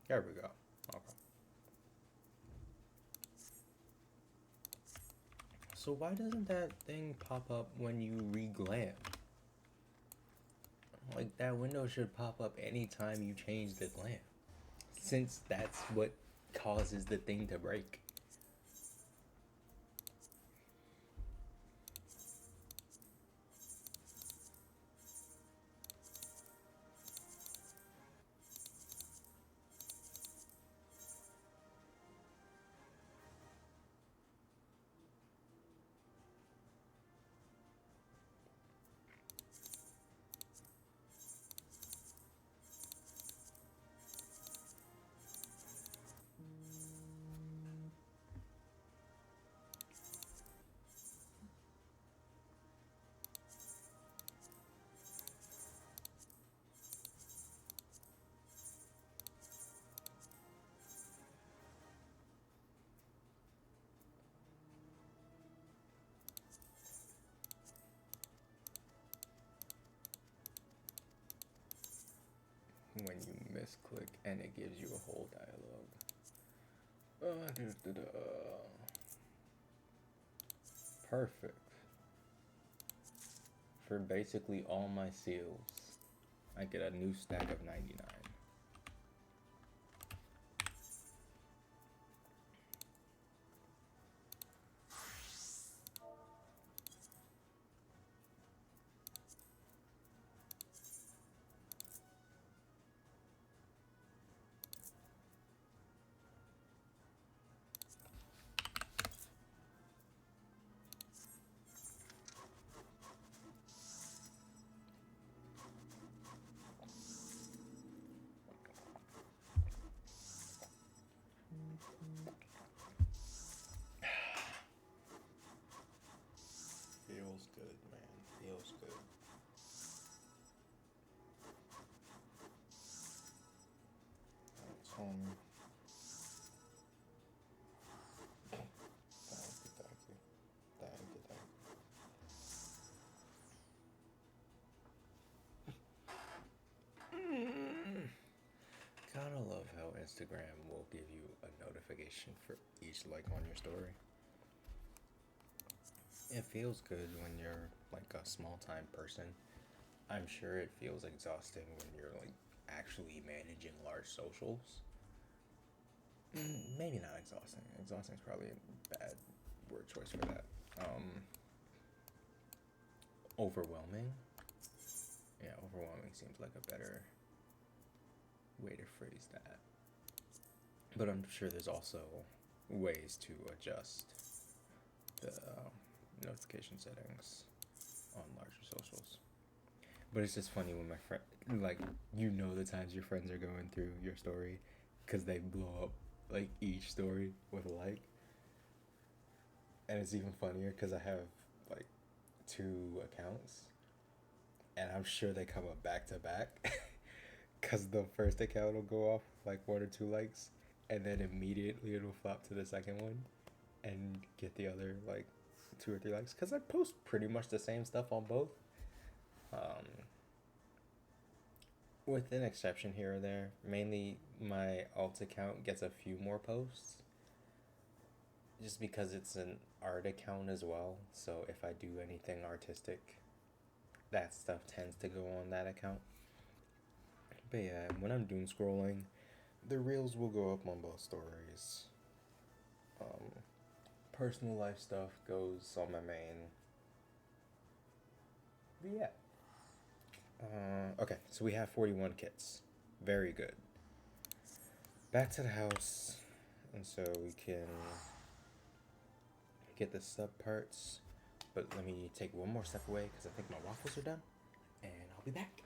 There we go. Okay. So why doesn't that thing pop up when you re-glam? Like, that window should pop up anytime you change the glam, since that's what causes the thing to break. When you misclick and it gives you a whole dialogue. Perfect. For basically all my seals, I get a new stack of 99. Feels good, man. Feels good. Tony. Thank you. Thank you. Thank you. Gotta love how Instagram will give you a notification for each like on your story. It feels good when you're like a small time person. I'm sure it feels exhausting when you're like actually managing large socials. Maybe not exhausting. Exhausting is probably a bad word choice for that. Overwhelming. Yeah, overwhelming seems like a better way to phrase that. But I'm sure there's also ways to adjust the notification settings on larger socials. But it's just funny when my friend, like, the times your friends are going through your story because they blow up, like, each story with a like. And it's even funnier because I have, like, two accounts. And I'm sure they come up back to back. Because the first account will go off, like, one or two likes. And then immediately it'll flop to the second one and get the other, like, two or three likes. Because I post pretty much the same stuff on both. Um, with an exception here or there. Mainly my alt account gets a few more posts. Just because it's an art account as well. So if I do anything artistic, that stuff tends to go on that account. But yeah, when I'm doom scrolling, the reels will go up on both stories. Personal life stuff goes on my main. But yeah. Okay, so we have 41 kits. Very good. Back to the house. And so we can get the sub parts. But let me take one more step away because I think my waffles are done. And I'll be back.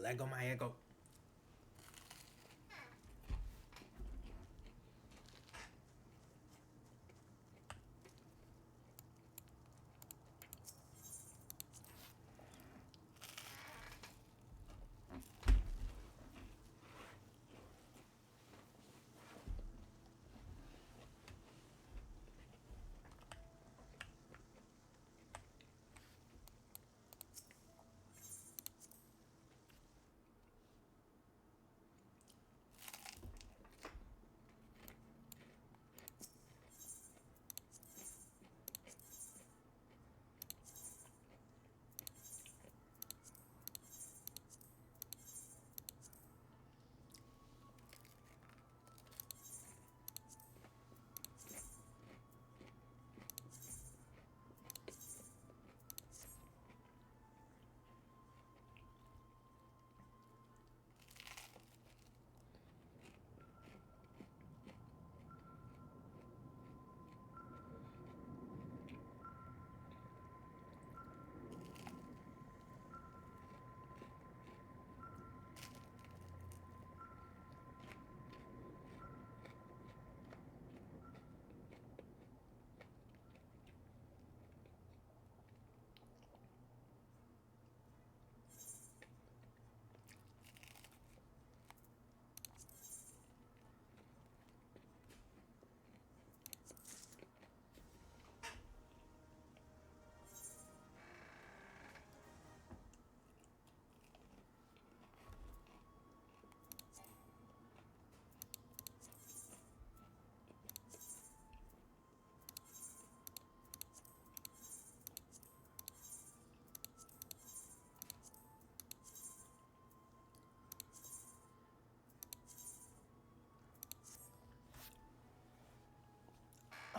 Lego my ego.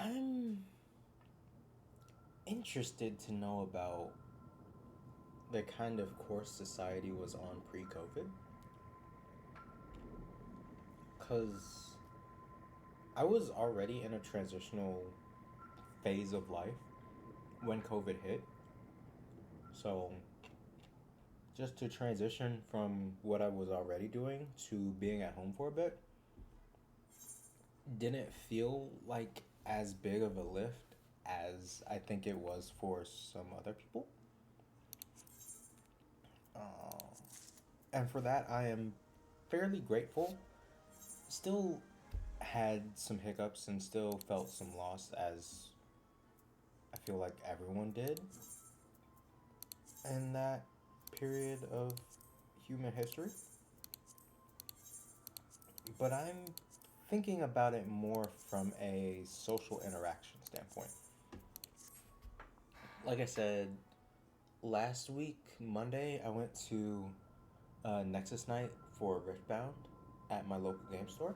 I'm interested to know about the kind of course society was on pre-COVID. because I was already in a transitional phase of life when COVID hit. So just to transition from what I was already doing to being at home for a bit didn't feel like as big of a lift as I think it was for some other people. Uh, and for that, I am fairly grateful. Still had some hiccups and still felt some loss, as I feel like everyone did in that period of human history. But I'm thinking about it more from a social interaction standpoint. Like I said, last week, Monday, I went to Nexus Night for Riftbound at my local game store.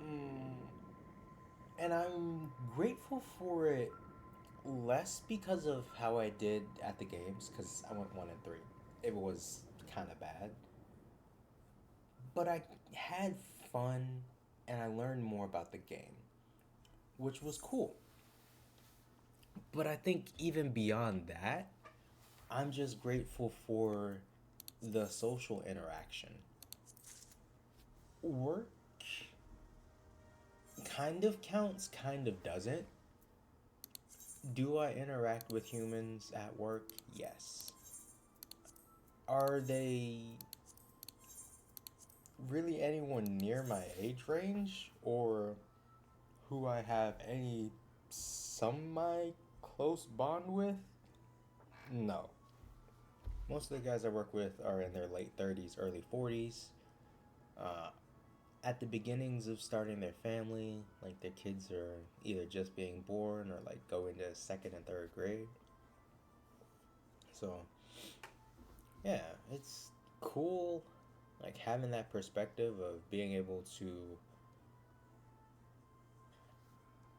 Mm, and I'm grateful for it less because of how I did at the games, because I went 1-3. It was kind of bad. But I had fun and I learned more about the game, which was cool. But I think even beyond that, I'm just grateful for the social interaction. Work kind of counts, kind of doesn't. Do I interact with humans at work? Yes. Are they really anyone near my age range or who I have any semi close bond with? No. Most of the guys I work with are in their late 30s, early 40s. Uh, at the beginnings of starting their family, like their kids are either just being born or like go into second and third grade. So, yeah, it's cool like having that perspective of being able to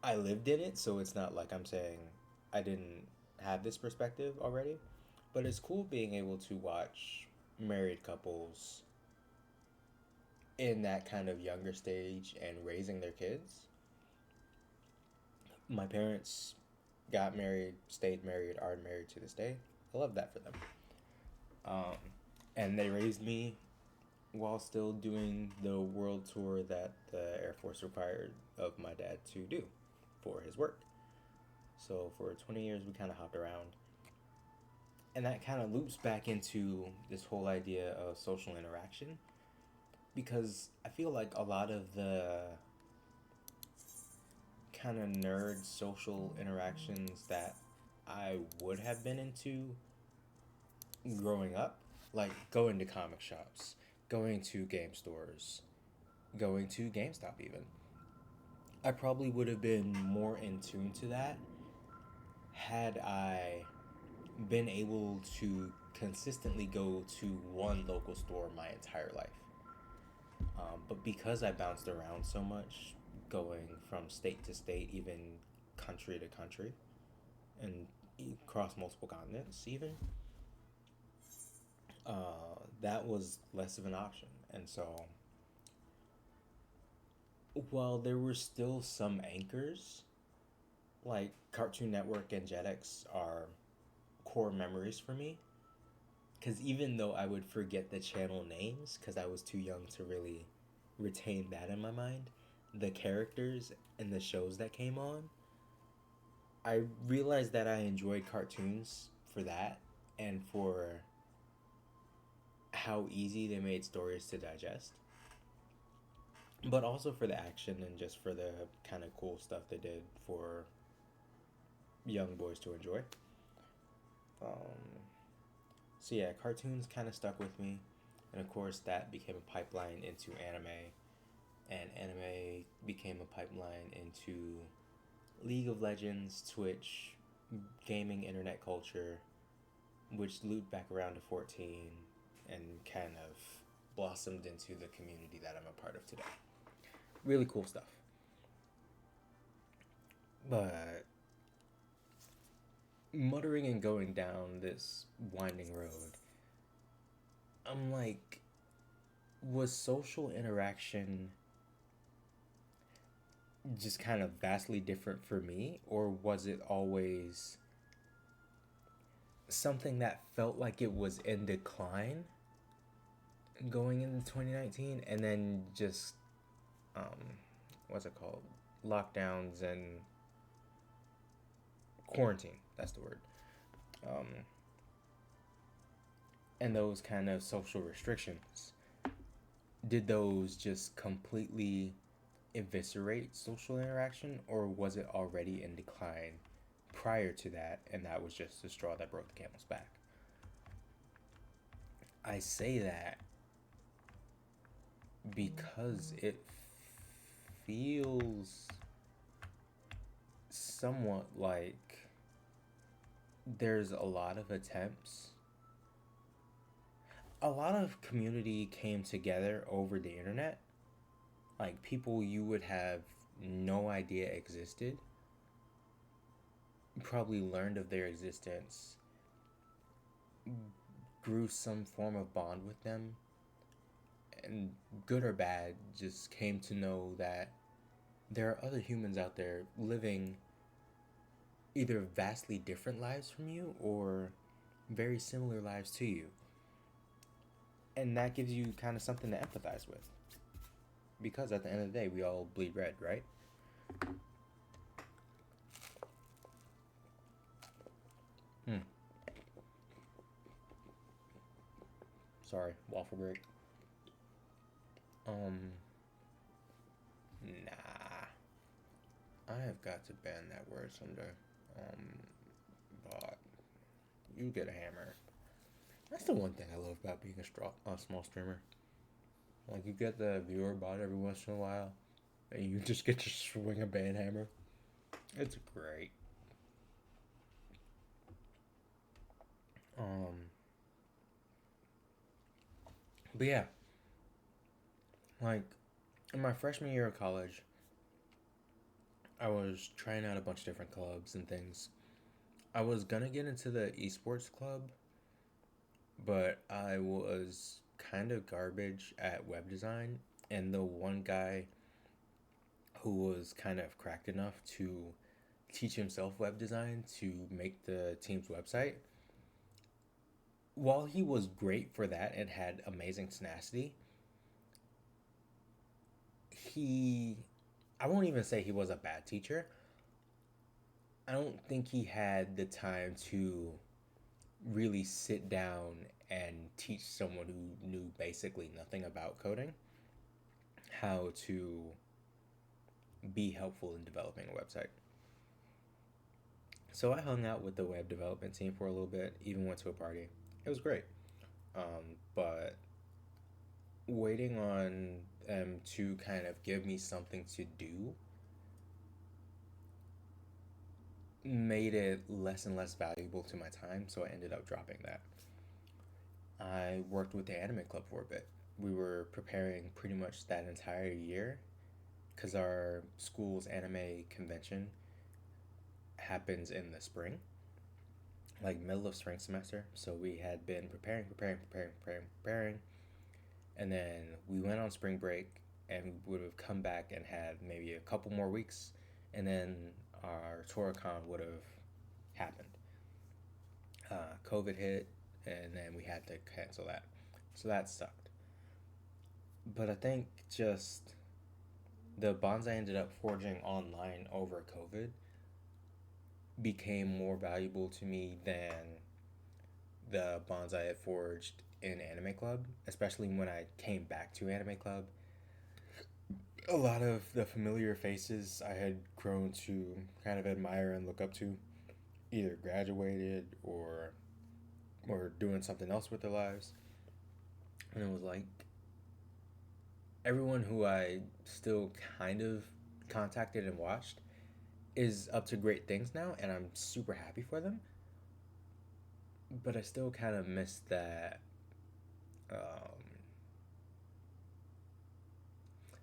I lived in it, so it's not like I'm saying I didn't have this perspective already, but it's cool being able to watch married couples in that kind of younger stage and raising their kids. My parents got married, stayed married, are married to this day. I love that for them. Um, and they raised me while still doing the world tour that the Air Force required of my dad to do for his work. So for 20 years, we kind of hopped around. And that kind of loops back into this whole idea of social interaction because I feel like a lot of the kind of nerd social interactions that I would have been into growing up, like going to comic shops, going to game stores, going to GameStop even. I probably would have been more in tune to that had I been able to consistently go to one local store my entire life. But because I bounced around so much, going from state to state, even country to country, and across multiple continents, even, that was less of an option. And so, while there were still some anchors, like Cartoon Network and Jetix are core memories for me, because even though I would forget the channel names because I was too young to really retain that in my mind, the characters and the shows that came on, I realized that I enjoyed cartoons for that and for how easy they made stories to digest, but also for the action and just for the kind of cool stuff they did for young boys to enjoy. Um, so yeah, cartoons kind of stuck with me, and of course that became a pipeline into anime, and anime became a pipeline into League of Legends, Twitch, gaming, internet culture, which looped back around to 14 and kind of blossomed into the community that I'm a part of today. Really cool stuff. But muttering and going down this winding road, I'm like, Was social interaction just kind of vastly different for me, or was it always something that felt like it was in decline going into 2019, and then just um, what's it called, lockdowns and quarantine, that's the word, um, and those kind of social restrictions, did those just completely eviscerate social interaction, or was it already in decline prior to that, and that was just the straw that broke the camel's back? I say that because it feels somewhat like there's a lot of attempts. A lot of community came together over the internet, like people you would have no idea existed, probably learned of their existence, grew some form of bond with them, and good or bad, just came to know that there are other humans out there living either vastly different lives from you or very similar lives to you. And that gives you kind of something to empathize with. Because at the end of the day, we all bleed red, right? Hmm. Sorry, waffle break. Um, nah. I have got to ban that word someday. But you get a hammer. That's the one thing I love about being a small streamer. Like, you get the viewer bot every once in a while, and you just get to swing a ban hammer. It's great. Um, but yeah, like in my freshman year of college, I was trying out a bunch of different clubs and things. I was gonna get into the esports club, but I was kind of garbage at web design, and the one guy who was kind of cracked enough to teach himself web design to make the team's website, while he was great for that and had amazing tenacity, he, I won't even say he was a bad teacher. I don't think he had the time to really sit down and teach someone who knew basically nothing about coding how to be helpful in developing a website. So I hung out with the web development team for a little bit, even went to a party. It was great. But waiting on them to kind of give me something to do made it less and less valuable to my time, so I ended up dropping that. I worked with the anime club for a bit. We were preparing pretty much that entire year because our school's anime convention happens in the spring, like middle of spring semester. So we had been preparing, and then we went on spring break and would have come back and had maybe a couple more weeks, and then our Toricon would have happened. COVID hit, and then we had to cancel that. So that sucked. But I think just the bonds I ended up forging online over COVID became more valuable to me than the bonds I had forged in Anime Club, especially when I came back to Anime Club. A lot of the familiar faces I had grown to kind of admire and look up to either graduated or doing something else with their lives. And it was like everyone who I still kind of contacted and watched is up to great things now, and I'm super happy for them. But I still kind of miss that. Um,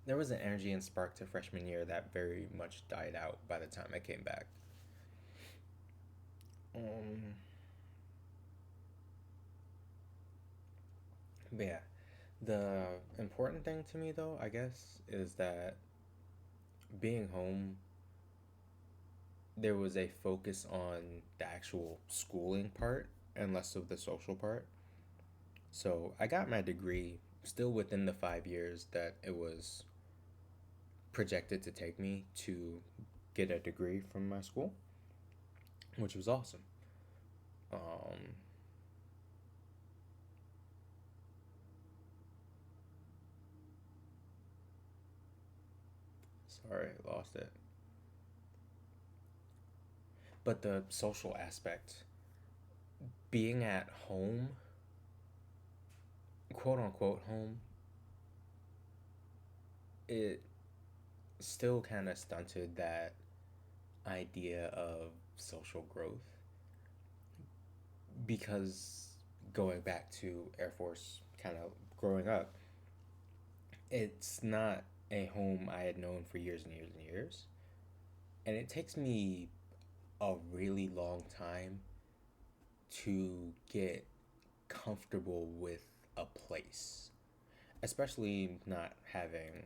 there was an energy and spark to freshman year that very much died out by the time I came back. Um, but yeah, The important thing to me, though, I guess, is that being home, there was a focus on the actual schooling part and less of the social part. So I got my degree still within the 5 years that it was projected to take me to get a degree from my school, which was awesome. Um, Sorry, I lost it. But the social aspect, being at home, quote unquote home, it still kind of stunted that idea of social growth because going back to Air Force kind of growing up, it's not a home I had known for years and years and years. And it takes me a really long time to get comfortable with a place, especially not having.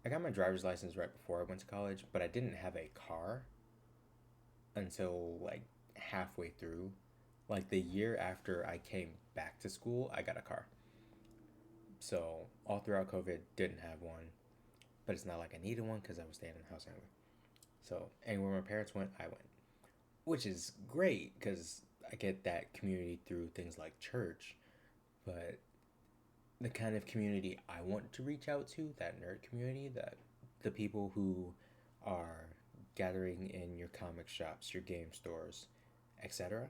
I got my driver's license right before I went to college, but I didn't have a car until like halfway through. Like the year after I came back to school, I got a car. So all throughout COVID, didn't have one, but it's not like I needed one because I was staying in the house anyway. So anywhere my parents went, I went, which is great because I get that community through things like church. But the kind of community I want to reach out to, that nerd community, that the people who are gathering in your comic shops, your game stores, etc.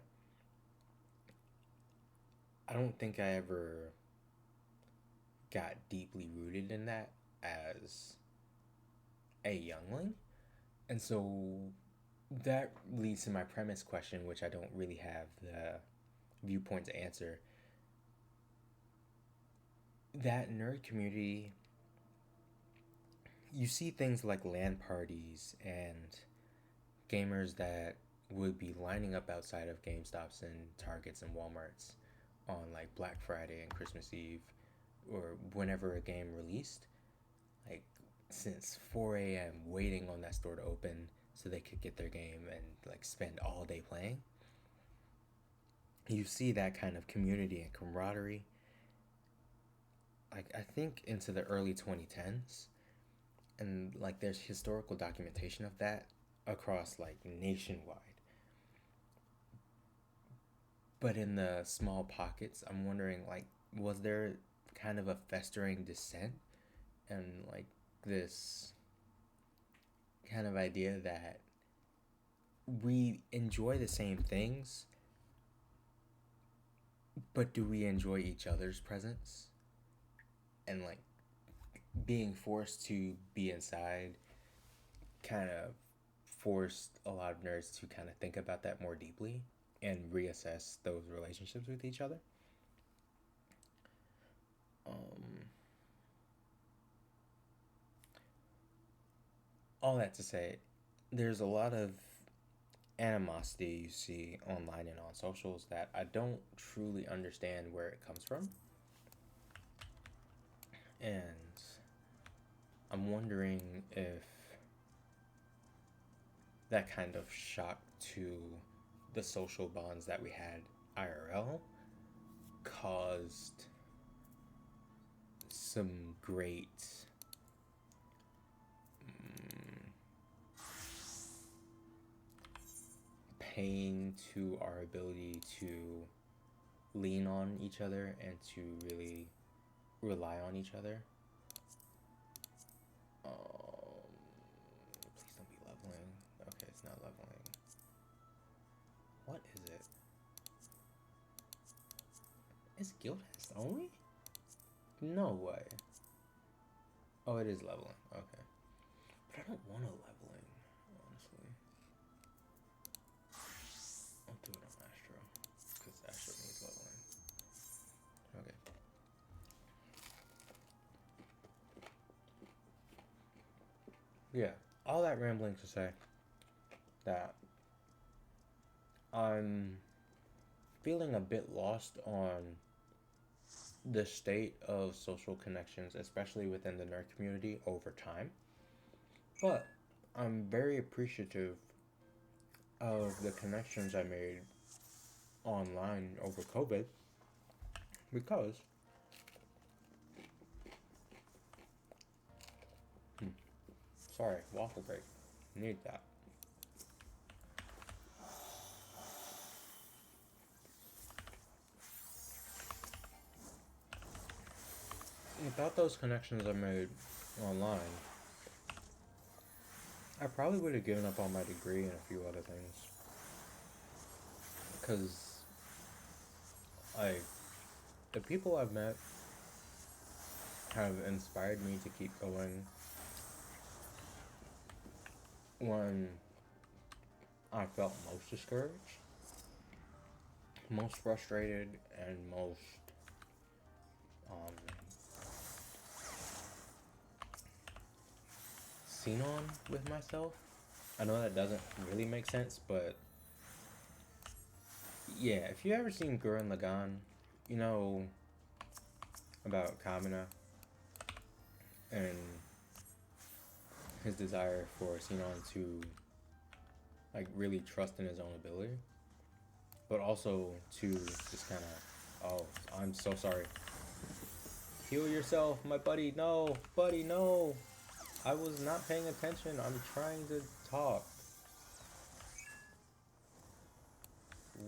I don't think I ever got deeply rooted in that as a youngling. And so that leads to my premise question, which I don't really have the viewpoint to answer. That nerd community, you see things like LAN parties and gamers that would be lining up outside of GameStops and Targets and Walmarts on like Black Friday and Christmas Eve or whenever a game released, like since 4 a.m. waiting on that store to open so they could get their game and like spend all day playing. You see that kind of community and camaraderie. Like I think into the early 2010s, and like there's historical documentation of that across like nationwide. But in the small pockets, I'm wondering like was there kind of a festering dissent and like this kind of idea that we enjoy the same things, but do we enjoy each other's presence? And like being forced to be inside kind of forced a lot of nerds to kind of think about that more deeply and reassess those relationships with each other. Um, all that to say, there's a lot of animosity you see online and on socials that I don't truly understand where it comes from. And I'm wondering if that kind of shock to the social bonds that we had IRL caused some great pain to our ability to lean on each other and to really rely on each other. Please don't be leveling. Okay, it's not leveling. What is it? It's guild test only? No way. Oh, it is leveling. Okay. But I don't want a leveling, honestly. I'll do it on Astro. Because Astro needs leveling. Okay. Yeah. All that rambling to say that I'm feeling a bit lost on the state of social connections, especially within the nerd community, over time. But I'm very appreciative of the connections I made online over COVID because, sorry, waffle break, need that. Without those connections I made online, I probably would have given up on my degree and a few other things. Because, like, the people I've met have inspired me to keep going when I felt most discouraged, most frustrated, and most um, seen on with myself. I know that doesn't really make sense, but yeah, if you ever seen Gurren Lagann, you know about Kamina and his desire for Sinon to like really trust in his own ability, but also to just kind of, oh, I'm so sorry. Heal yourself, my buddy. No, buddy, no. I was not paying attention. I'm trying to talk.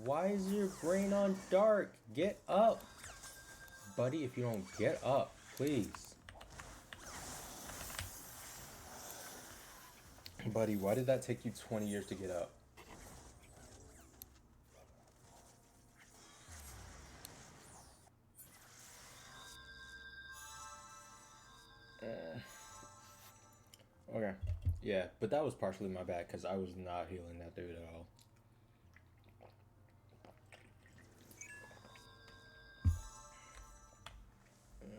Why is your brain on dark? Get up. Buddy, if you don't get up, please. Buddy, why did that take you 20 years to get up? Okay. Yeah, but that was partially my bad because I was not healing that dude at all.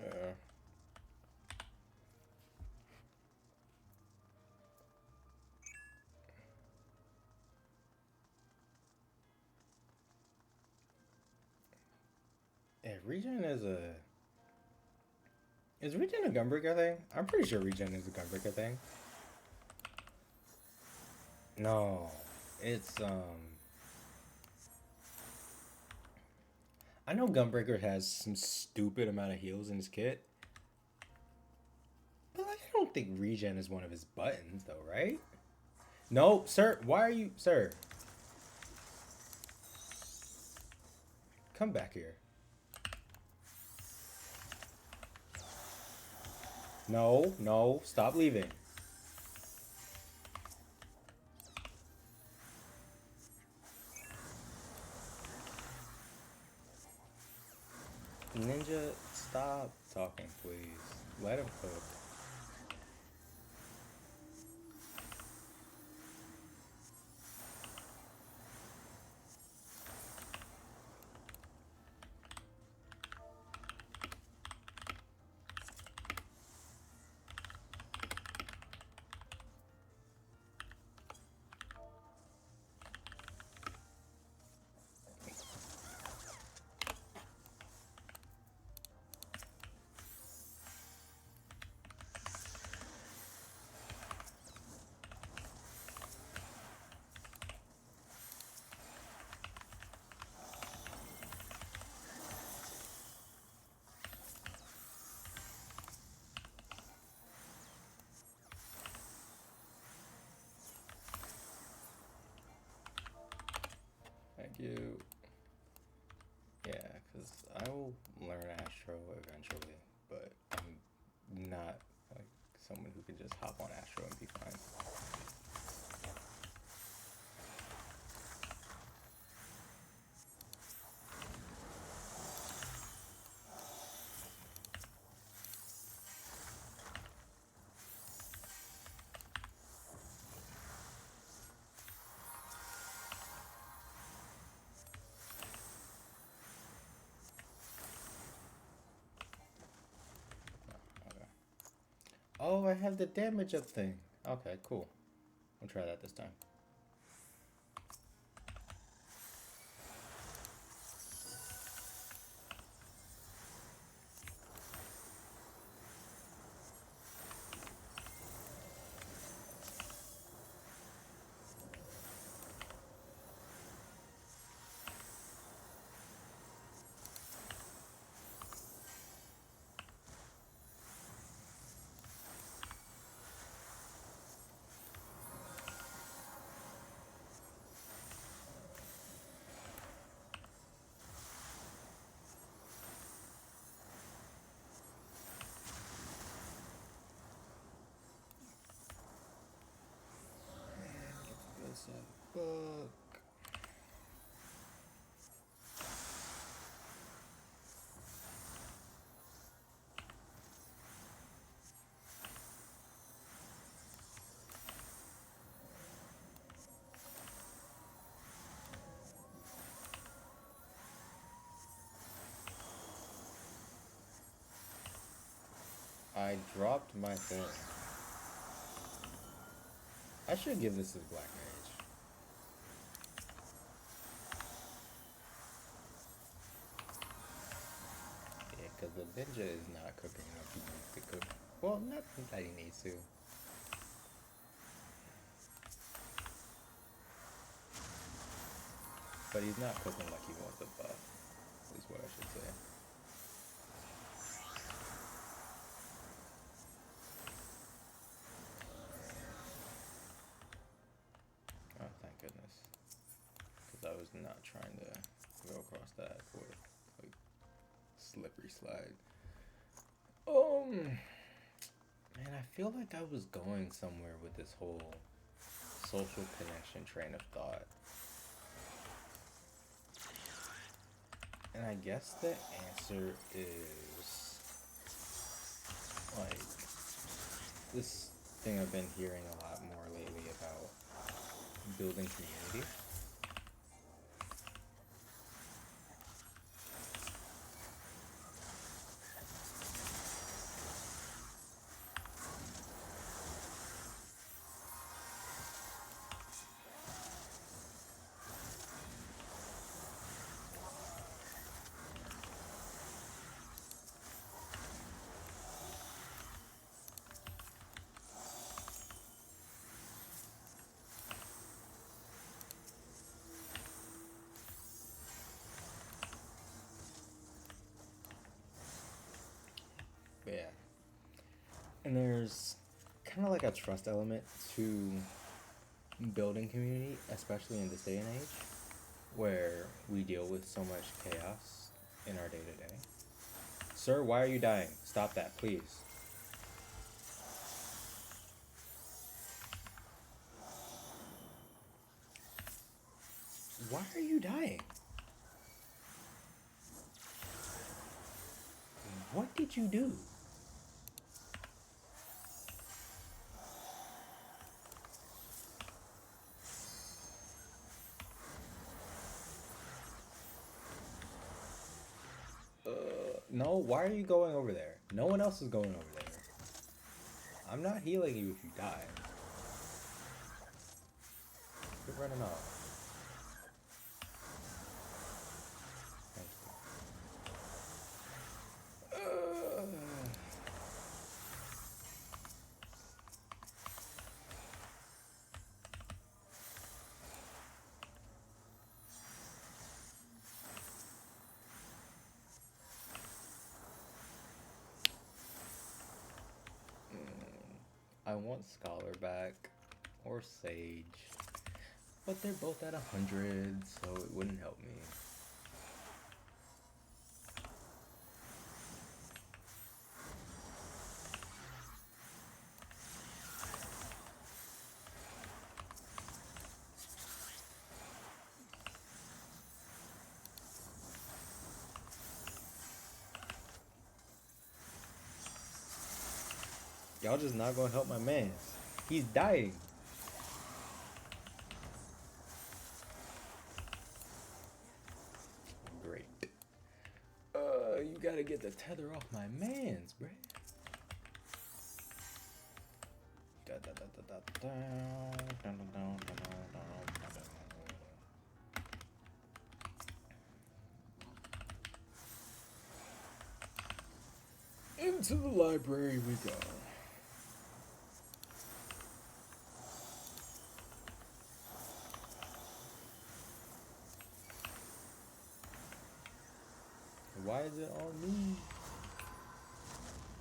Yeah. Yeah, regen is a. Is regen a Gunbreaker thing? I'm pretty sure regen is a Gunbreaker thing. No, it's. I know Gunbreaker has some stupid amount of heals in his kit, but like, I don't think regen is one of his buttons, though, right? No, sir. Why are you, sir? Come back here. No, no, stop leaving. Ninja, stop talking, please. Let him cook. Thank you. Yeah, because I will learn Astro eventually, but I'm not like someone who can just hop on Astro and be fine. Okay. Oh, I have the damage up thing. Okay, cool. I'll try that this time. Fuck. I dropped my thing. I should give this to Black Mage. Yeah, because the ninja is not cooking enough. He needs to cook. Well, not that he needs to. But he's not cooking like he wants a buff, is what I should say. Oh, thank goodness. Because I was not trying to go across that with, like, slippery slide. Man, I feel like I was going somewhere with this whole social connection train of thought. And I guess the answer is, like, this thing I've been hearing a lot more lately about building community. But yeah. And there's kind of like a trust element to building community, especially in this day and age, where we deal with so much chaos in our day to day. Sir, why are you dying? Stop that, please. Why are you dying? What did you do? No, why are you going over there? No one else is going over there. I'm not healing you if you die. Quit running off. Thank you. I want Scholar back or Sage, but they're both at 100, so it wouldn't help me. Y'all just not gonna help my man. He's dying. Great. You gotta get the tether off my mans, bruh. Into the library we go. Why is it on me?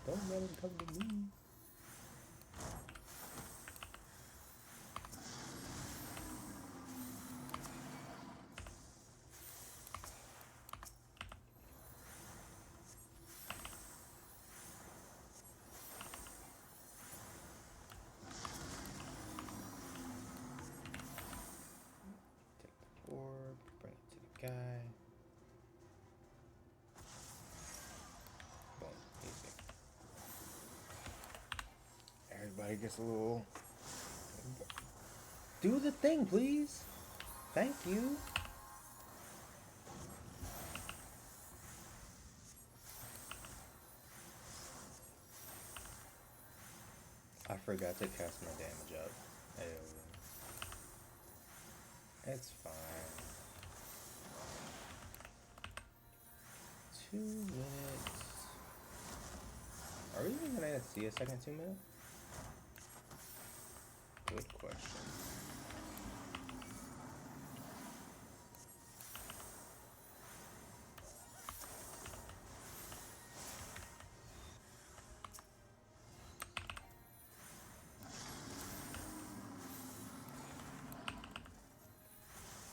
Don't let him come to me. guy. Boom, easy. Everybody gets a little... Do the thing, please. Thank you. I forgot to cast my damage up. Ew. It's fine. 2 minutes. Are we even gonna see a second 2 minute? Good question.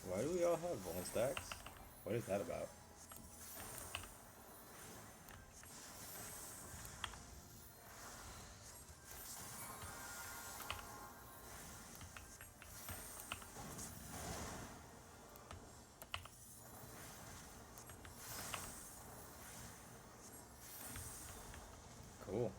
Why do we all have bone stacks? What is that about? Cool.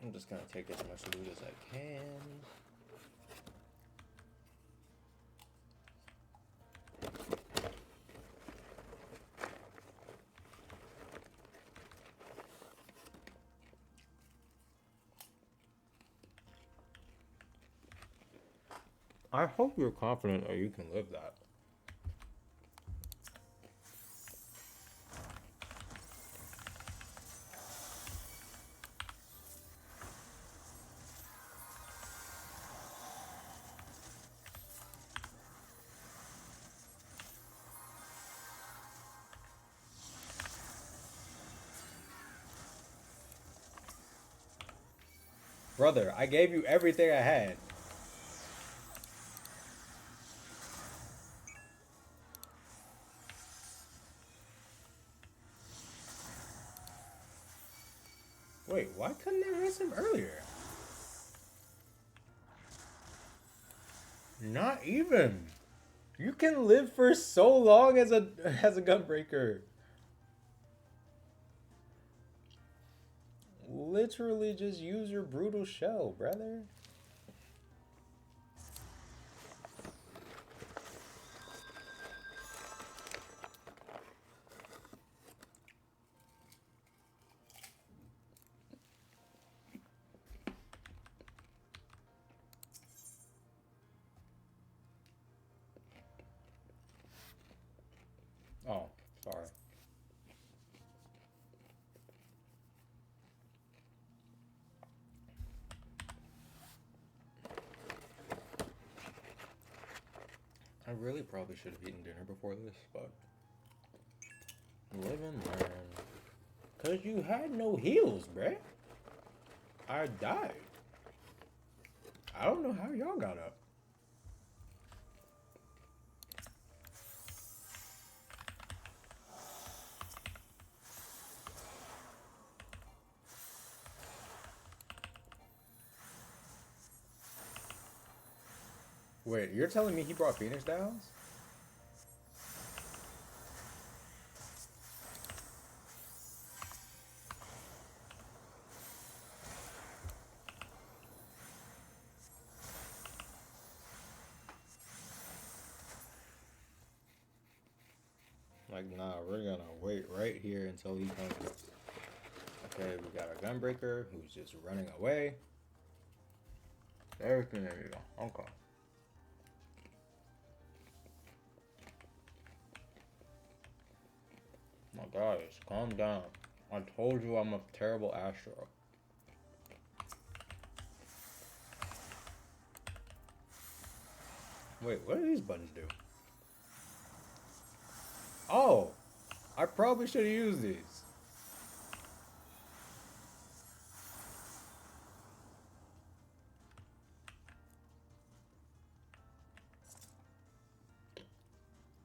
I'm just gonna take as much loot as I can. I hope you're confident that you can live that. Brother, I gave you everything I had. Wait, why couldn't I raise him earlier? Not even. You can live for so long as a gunbreaker. Literally just use your brutal shell, brother. Oh, sorry. I really probably should have eaten dinner before this, but live and learn. Cause you had no heals, bruh. I died. I don't know how y'all got up. Wait, you're telling me he brought Phoenix Downs? Like, nah, we're gonna wait right here until he comes. Okay, we got a gunbreaker who's just running away. Everything, there you go. Okay. My guys, calm down. I told you I'm a terrible Astro. Wait, what do these buttons do? Oh, I probably should have used these.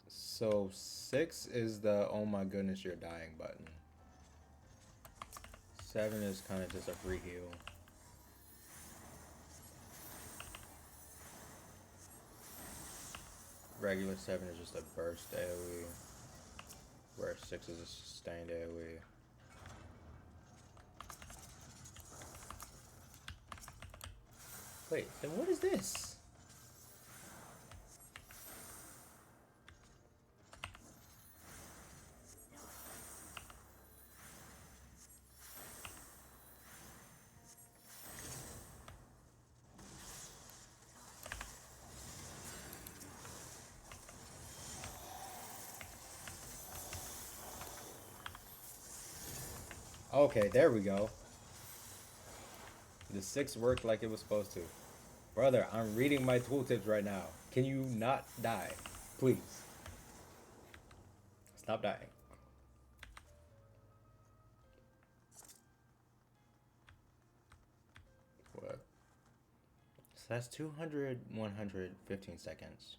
So 6 is the oh my goodness you're dying button. 7 is kind of just a free heal. Regular 7 is just a burst AoE, where 6 is a sustained AoE. Wait, then what is this? Okay, there we go. The 6 worked like it was supposed to. Brother, I'm reading my tooltips right now. Can you not die? Please. Stop dying. What? So that's 200, 115 seconds.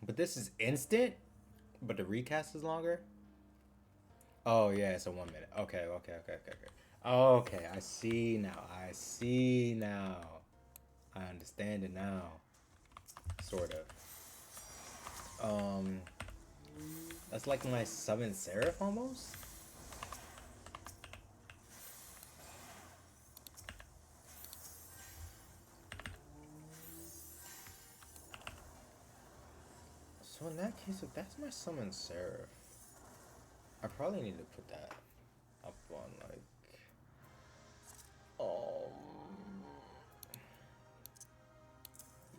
But this is instant? But the recast is longer? Oh, yeah, it's a 1 minute. Okay. Okay, I see now. I understand it now. Sort of. That's like my summon Seraph almost? So in that case, if that's my summon Seraph, I probably need to put that up on like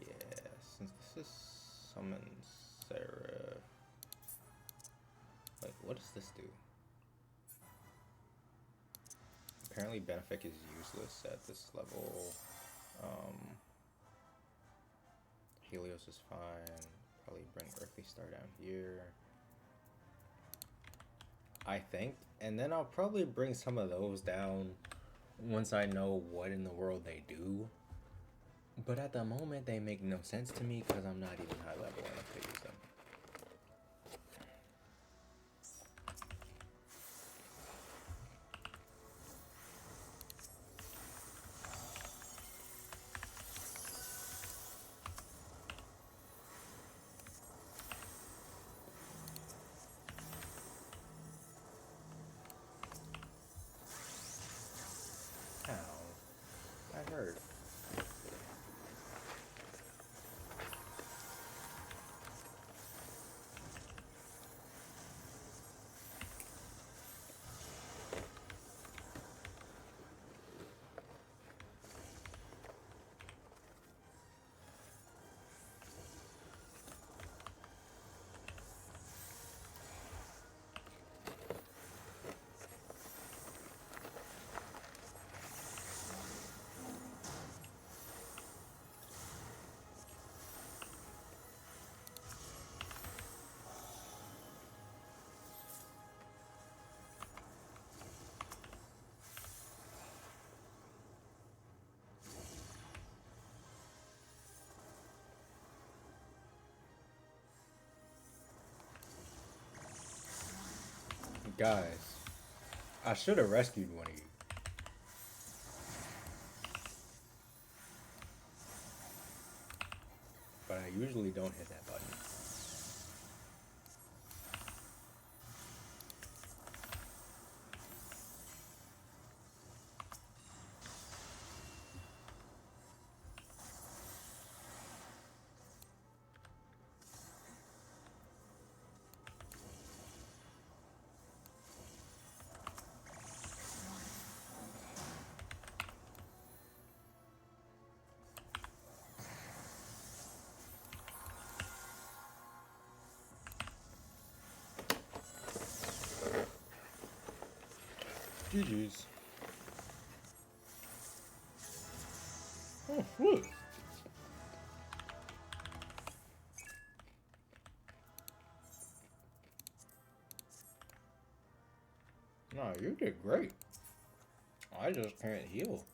yeah, since this is summon Seraph. Wait, what does this do? Apparently Benefic is useless at this level. Helios is fine. Probably bring Earthly Star down here, I think. And then I'll probably bring some of those down once I know what in the world they do. But at the moment, they make no sense to me because I'm not even high level enough to use them. Ow. I heard. Guys, I should have rescued one of you. But I usually don't hit that button. GG's. Oh, look. No, you did great. I just can't heal.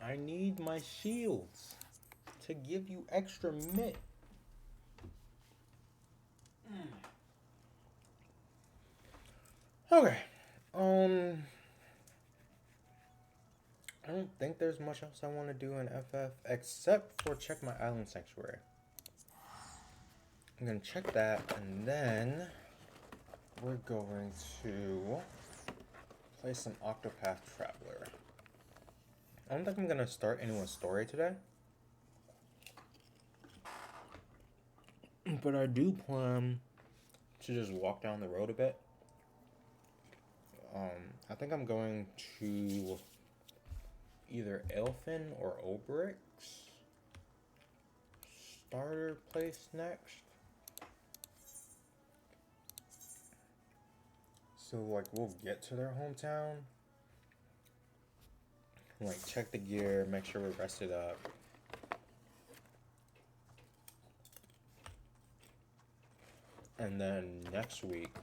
I need my shields to give you extra mint. Okay. Um, I don't think there's much else I want to do in FF except for check my island sanctuary. I'm gonna check that, and then we're going to play some Octopath Traveler. I don't think I'm gonna start anyone's story today, but I do plan to just walk down the road a bit. I think I'm going to either Elfin or Olberic's starter place next. So like we'll get to their hometown, like check the gear, make sure we're rested up. And then next week,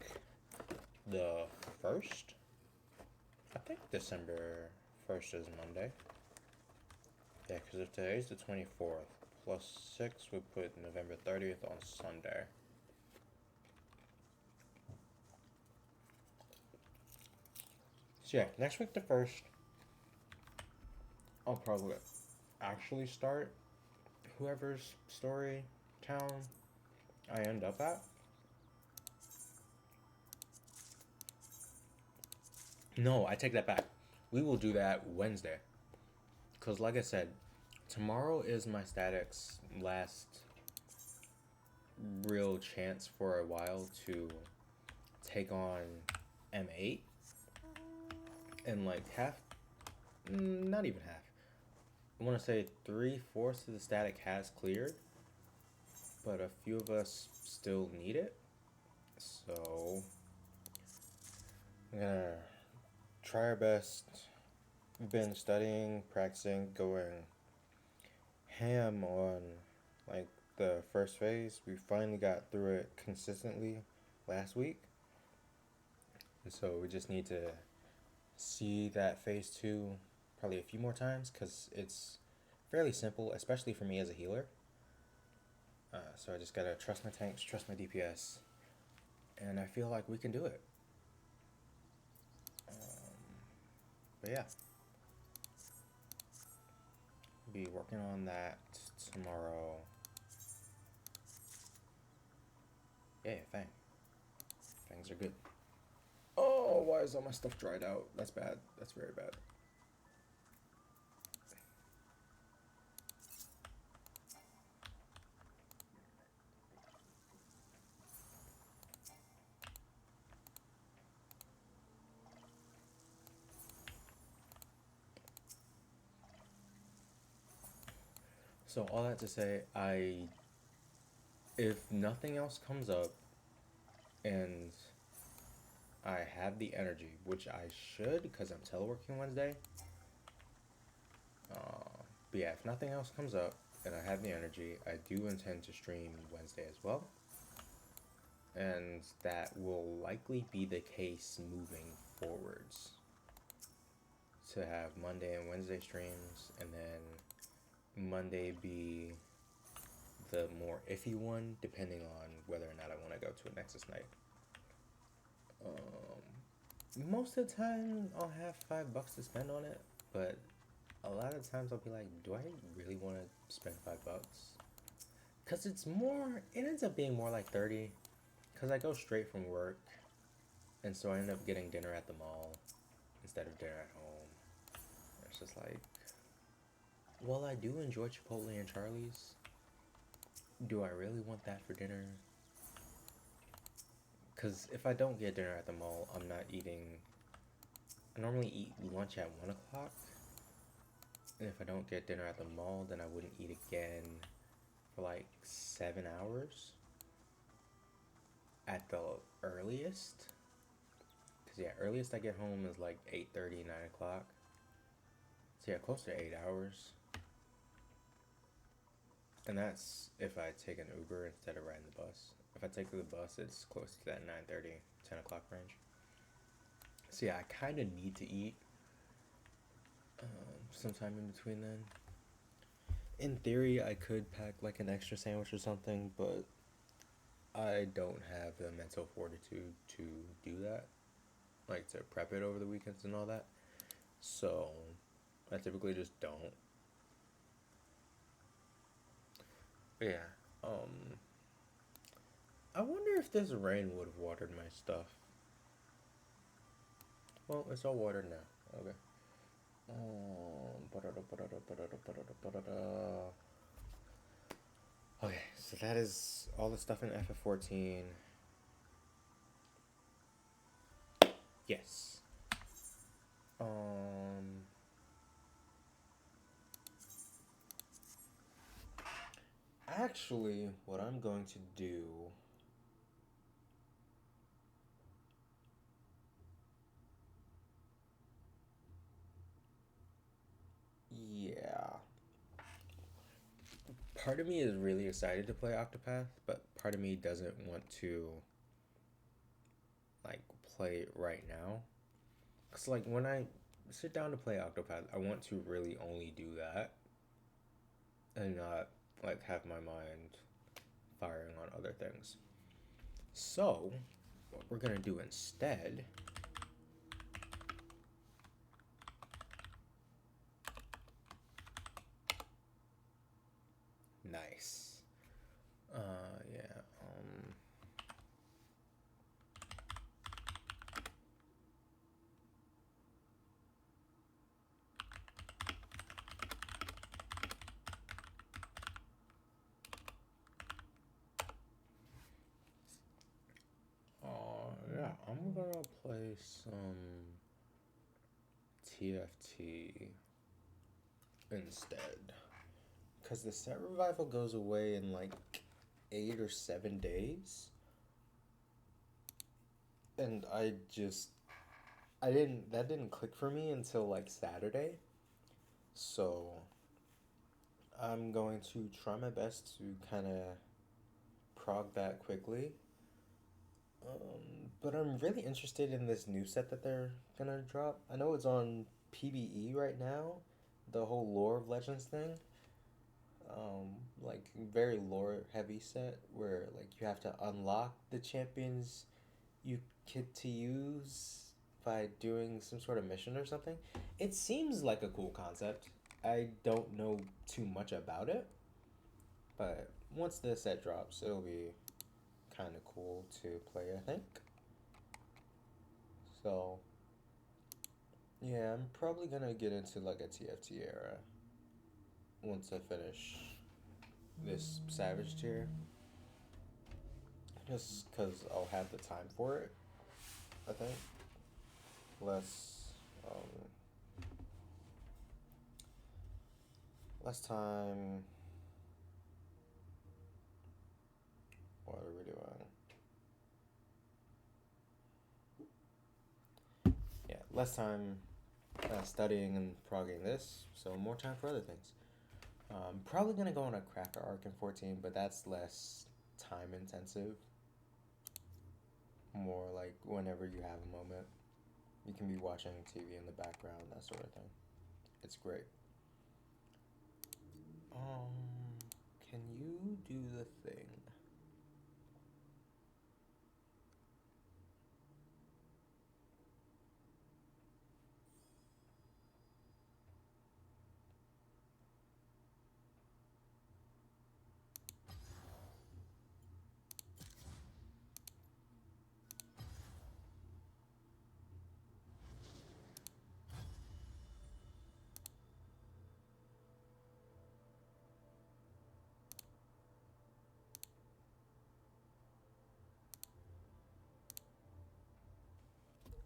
the 1st, I think December 1st is Monday. Yeah, because if today's the 24th, plus 6 would put November 30th on Sunday. So yeah, next week the 1st, I'll probably actually start whoever's story town I end up at. No, I take that back. We will do that Wednesday. Because, like I said, tomorrow is my static's last real chance for a while to take on M8. And, like, not even half. I want to say 3/4 of the static has cleared, but a few of us still need it. So, I'm gonna try our best. We've been studying, practicing, going ham on like the first phase. We finally got through it consistently last week. And so we just need to see that phase 2 probably a few more times because it's fairly simple, especially for me as a healer. So I just gotta trust my tanks, trust my DPS, and I feel like we can do it. But yeah, be working on that tomorrow. Yeah, fangs are good. Oh, why is all my stuff dried out? That's bad. That's very bad. So all that to say, if nothing else comes up, and I have the energy, which I should because I'm teleworking Wednesday. But yeah, if nothing else comes up and I have the energy, I do intend to stream Wednesday as well. And that will likely be the case moving forwards. To have Monday and Wednesday streams, and then Monday be the more iffy one, depending on whether or not I want to go to a Nexus night. Most of the time, I'll have $5 to spend on it, but a lot of times I'll be like, do I really want to spend $5? Because it ends up being more like 30, because I go straight from work, and so I end up getting dinner at the mall instead of dinner at home. It's just like, while I do enjoy Chipotle and Charlie's, do I really want that for dinner? Because if I don't get dinner at the mall, I'm not eating. I normally eat lunch at 1 o'clock. And if I don't get dinner at the mall, then I wouldn't eat again for like 7 hours at the earliest. Because yeah, earliest I get home is like 8:30, 9 o'clock. So yeah, close to 8 hours. And that's if I take an Uber instead of riding the bus. If I take the bus, it's close to that 9:30, 10 o'clock range. So yeah, I kind of need to eat sometime in between then. In theory, I could pack like an extra sandwich or something, but I don't have the mental fortitude to do that, like to prep it over the weekends and all that. So I typically just don't. But yeah. Um, I wonder if this rain would have watered my stuff. Well, it's all watered now. Okay. Okay, so that is all the stuff in FF14. Yes. Um, Actually, what I'm going to do. Yeah. Part of me is really excited to play Octopath, but part of me doesn't want to like play it right now. Cause like when I sit down to play Octopath, I want to really only do that and not like have my mind firing on other things. So, what we're gonna do instead. Nice. Yeah. Yeah. I'm gonna play some TFT instead. Because the set revival goes away in like 8 or 7 days. And that didn't click for me until like Saturday. So I'm going to try my best to kind of prog that quickly. But I'm really interested in this new set that they're gonna drop. I know it's on PBE right now, the whole Lore of Legends thing. Like very lore heavy set where like you have to unlock the champions you get to use by doing some sort of mission or something. It seems like a cool concept. I don't know too much about it, but once the set drops, it'll be kind of cool to play, I think. So, yeah, I'm probably gonna get into like a TFT era once I finish this Savage tier. Just because I'll have the time for it, I think. Less, um, less time. What are we doing? Yeah, less time studying and progging this, so more time for other things. Probably gonna go on a cracker arc in 14, but that's less time intensive. More like whenever you have a moment, you can be watching TV in the background, that sort of thing. It's great. Can you do the thing?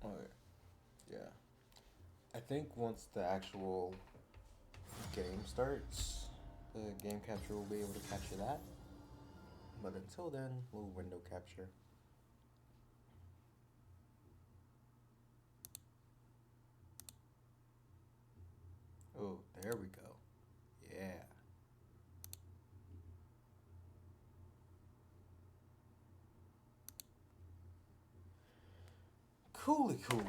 Okay, yeah. I think once the actual game starts, the game capture will be able to capture that. But until then, we'll window capture. Oh, there we go. Yeah. Cooly cool.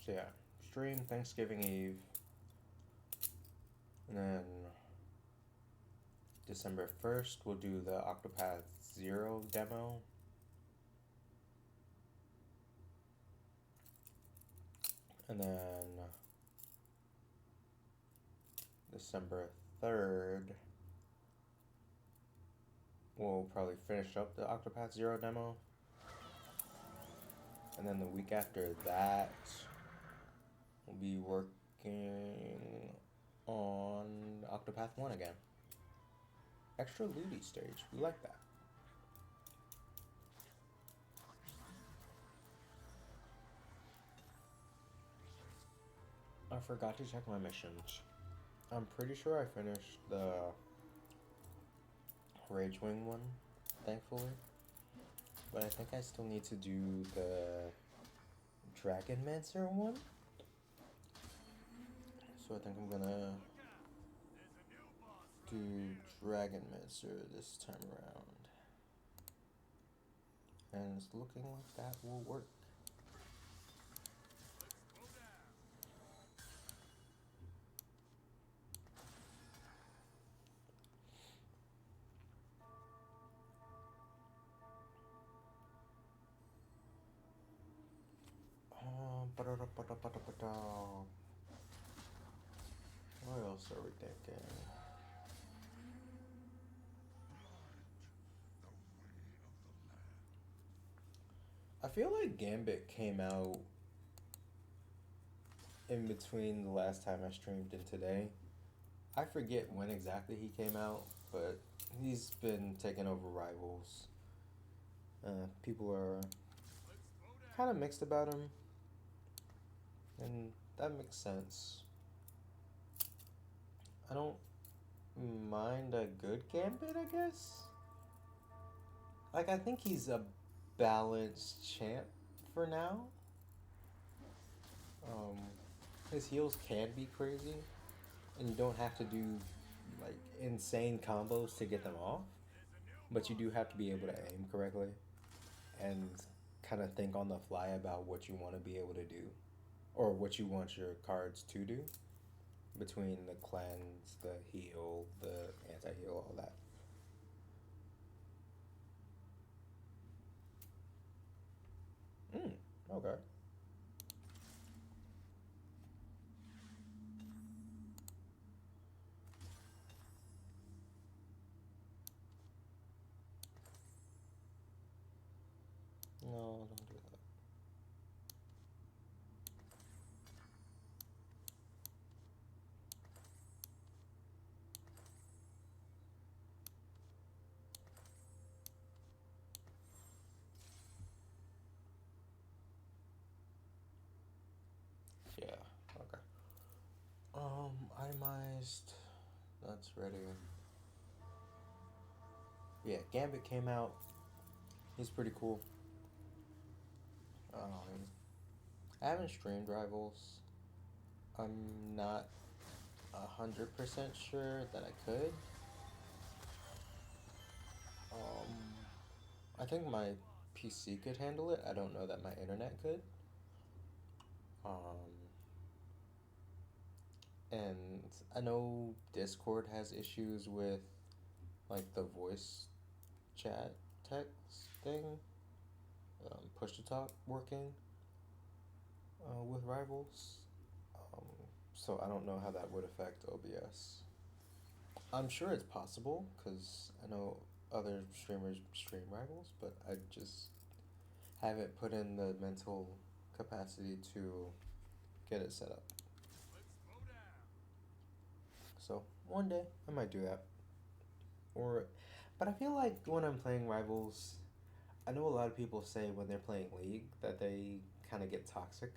So yeah, stream Thanksgiving Eve, and then December 1st we'll do the Octopath Zero demo. And then December 3rd we'll probably finish up the Octopath Zero demo. And then the week after that we'll be working on Octopath 1 again. Extra looty stage. We like that. I forgot to check my missions. I'm pretty sure I finished the Rage Wing one, thankfully. But I think I still need to do the Dragon Mancer one. So I think I'm gonna do Dragon Mancer this time around. And it's looking like that will work. What else are we thinking? I feel like Gambit came out in between the last time I streamed and today. I forget when exactly he came out, but he's been taking over Rivals. People are kind of mixed about him, and that makes sense. I don't mind a good Gambit, I guess. Like, I think he's a balanced champ for now. His heals can be crazy, and you don't have to do like insane combos to get them off, but you do have to be able to aim correctly and kind of think on the fly about what you want to be able to do or what you want your cards to do between the cleanse, the heal, the anti-heal, all that. Okay. No, don't do that. Yeah, okay. Itemized. That's ready. Yeah, Gambit came out. He's pretty cool. I haven't streamed Rivals. I'm not 100% sure that I could. I think my PC could handle it. I don't know that my internet could. And I know Discord has issues with like the voice chat text thing, push to talk working with Rivals. So I don't know how that would affect OBS. I'm sure it's possible because I know other streamers stream Rivals, but I just haven't put in the mental capacity to get it set up. So one day I might do that. But I feel like when I'm playing Rivals, I know a lot of people say when they're playing League that they kind of get toxic.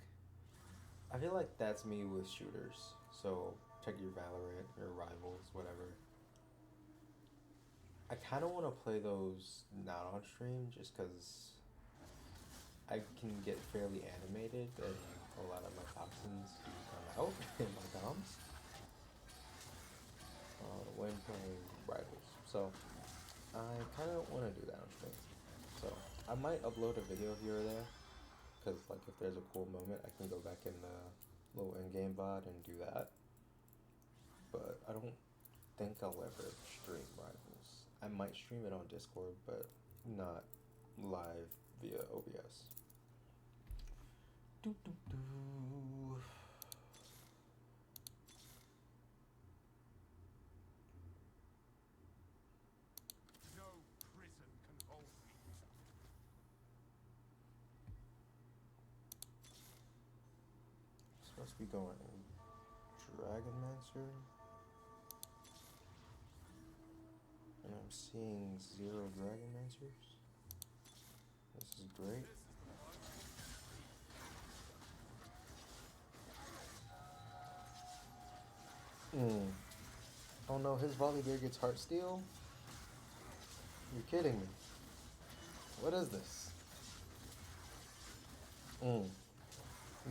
I feel like that's me with shooters. So check your Valorant, your Rivals, whatever. I kind of want to play those not on stream just because I can get fairly animated and a lot of my toxins do come out in my comms when playing Rivals. So I kind of want to do that on stream. So I might upload a video here or there Because like if there's a cool moment, I can go back in the little in-game VOD and do that. But I don't think I'll ever stream Rivals. I might stream it on Discord, but not live via OBS. Do, do, do. No prison can hold me. Supposed to be going Dragonmancer. And I'm seeing 0 Dragonmancers. This is great. Oh no, his Volibear gets Heartsteel? You're kidding me. What is this?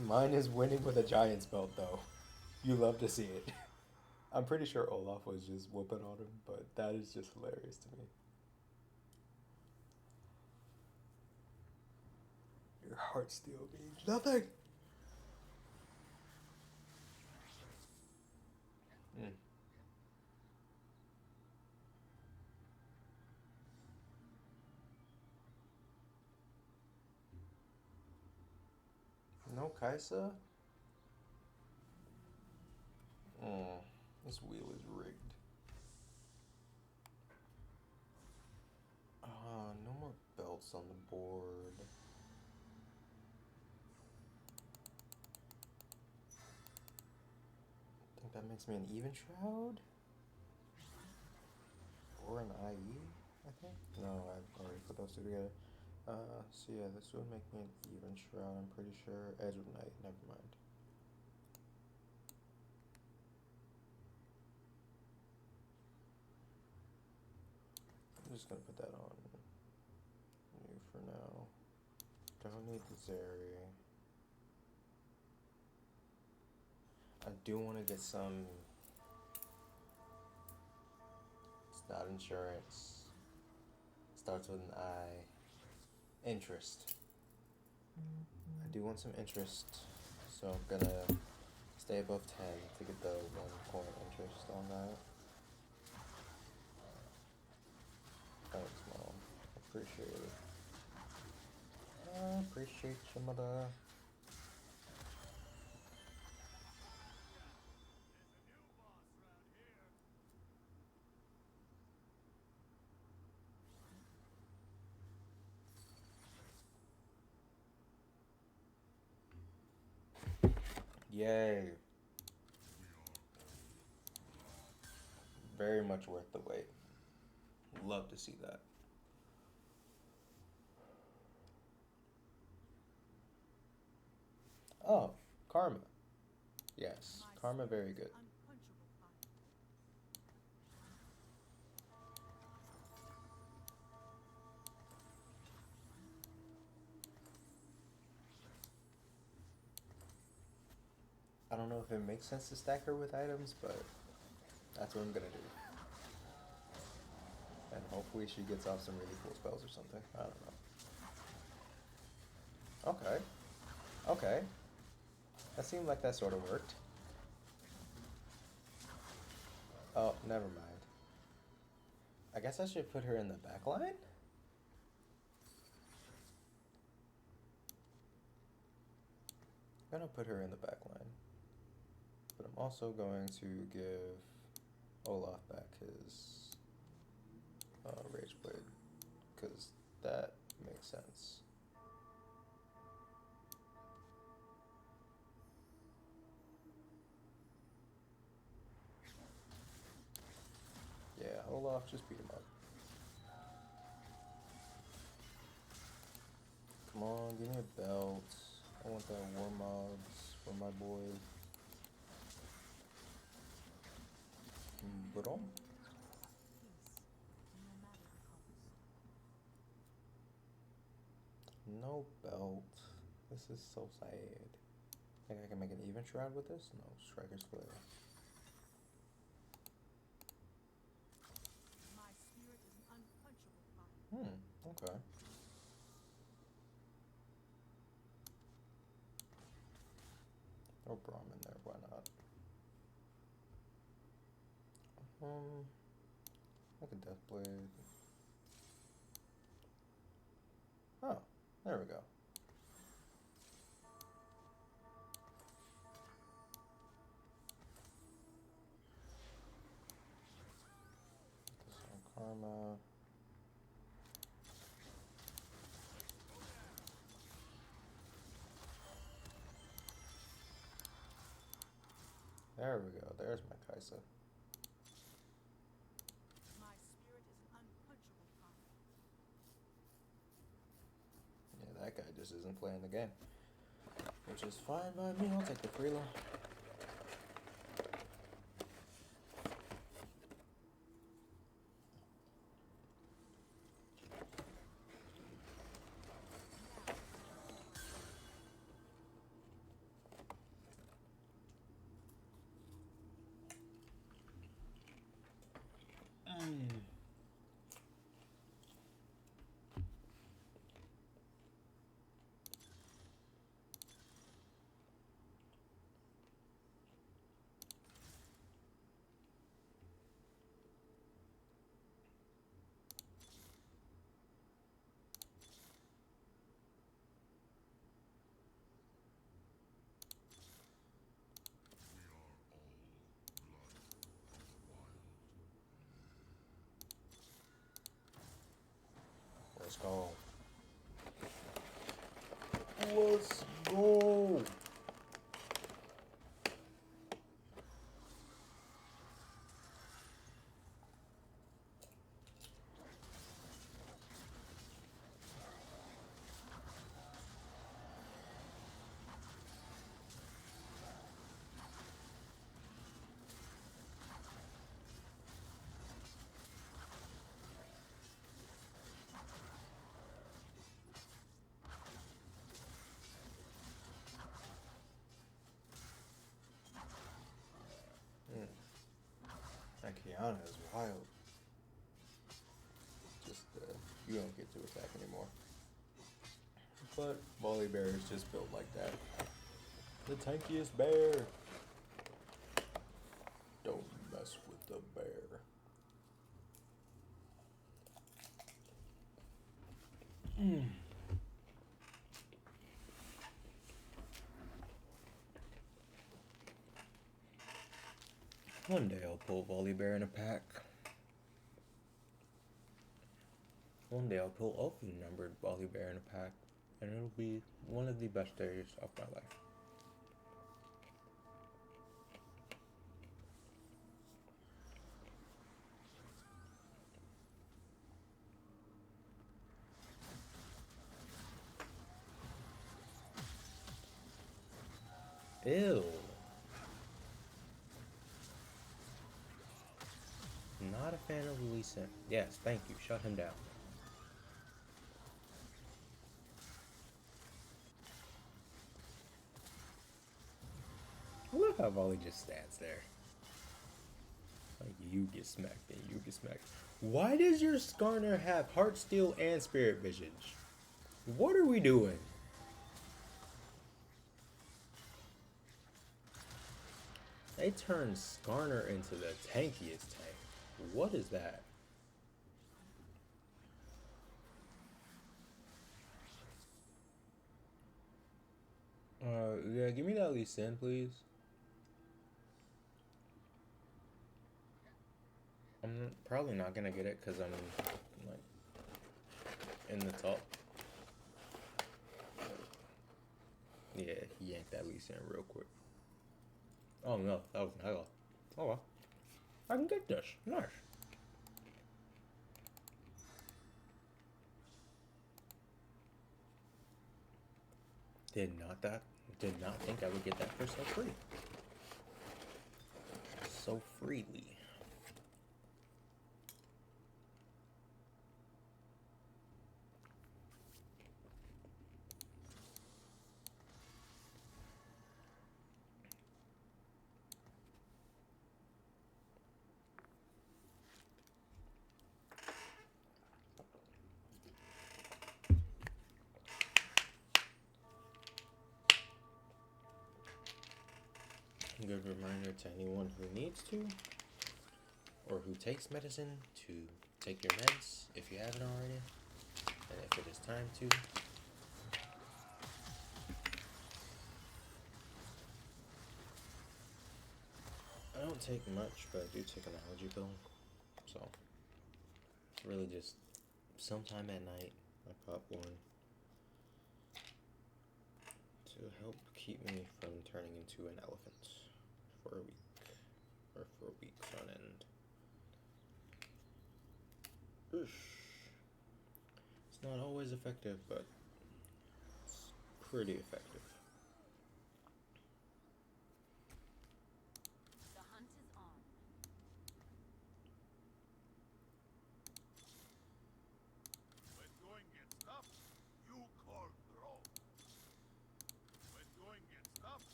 Mine is winning with a Giant's Belt though. You love to see it. I'm pretty sure Olaf was just whooping on him, but that is just hilarious to me. Your Heartsteel means nothing! No Kaisa? This wheel is rigged. No more belts on the board. I think that makes me an even shroud? Or an IE, I think? No, I've already put those two together. So yeah, this would make me an even shroud, I'm pretty sure. Ezra Knight, never mind. I'm just gonna put that on you for now. Don't need the Zeri. I do want to get some. It's not insurance. Starts with an I. Interest. I do want some interest, so I'm gonna stay above 10 to get the 1 coin interest on that. Thanks, Mom. Appreciate it. I appreciate your mother. Yay. Very much worth the wait. Love to see that. Oh, Karma. Yes, Karma very good. I don't know if it makes sense to stack her with items, but that's what I'm gonna do. And hopefully she gets off some really cool spells or something. I don't know. Okay. Okay. That seemed like that sort of worked. Oh, never mind. I guess I should put her in the back line? I'm gonna put her in the back line. But I'm also going to give Olaf back his Rage Blade, because that makes sense. Yeah, Olaf, just beat him up. Come on, give me a belt. I want that War Mods for my boy. Brom? No belt. This is so sad. Think I can make an even shroud with this? No, Striker's Flare. Okay. Throw Braum in there, why not? Like a Deathblade. Oh, there we go. This on Karma. There we go. There's my Kaisa. My spirit is an unquenchable fire. Yeah, that guy just isn't playing the game. Which is fine by me. I'll take the Freela. Let's go. Let's go. That Kiana is wild. Just, you don't get to attack anymore. But Volibear is just built like that. The tankiest bear. Don't mess with the bear. One day I'll pull Volibear in a pack. One day I'll pull Ultra numbered Volibear in a pack, and it'll be one of the best days of my life. Ew. Not a fan of Lee Sin. Yes, thank you. Shut him down. I love how Volley just stands there. Like, you get smacked and you get smacked. Why does your Skarner have Heart Steel and Spirit Visage? What are we doing? They turned Skarner into the tankiest tank. What is that? Yeah, give me that Lee Sin, please. I'm probably not gonna get it because I'm like in the top. Yeah, he yanked that Lee Sin real quick. Oh no, that was an Oh well. I can get this. Nice. Did not think I would get that for so free. So freely. good reminder to anyone who needs to, or who takes medicine, to take your meds if you haven't already, and if it is time to. I don't take much, but I do take an allergy pill, so it's really just sometime at night I pop one to help keep me from turning into an elephant for a week, or for weeks on end. Oof. It's not always effective, but it's pretty effective. The hunt is on. When going gets tough, you call throw. When going gets tough,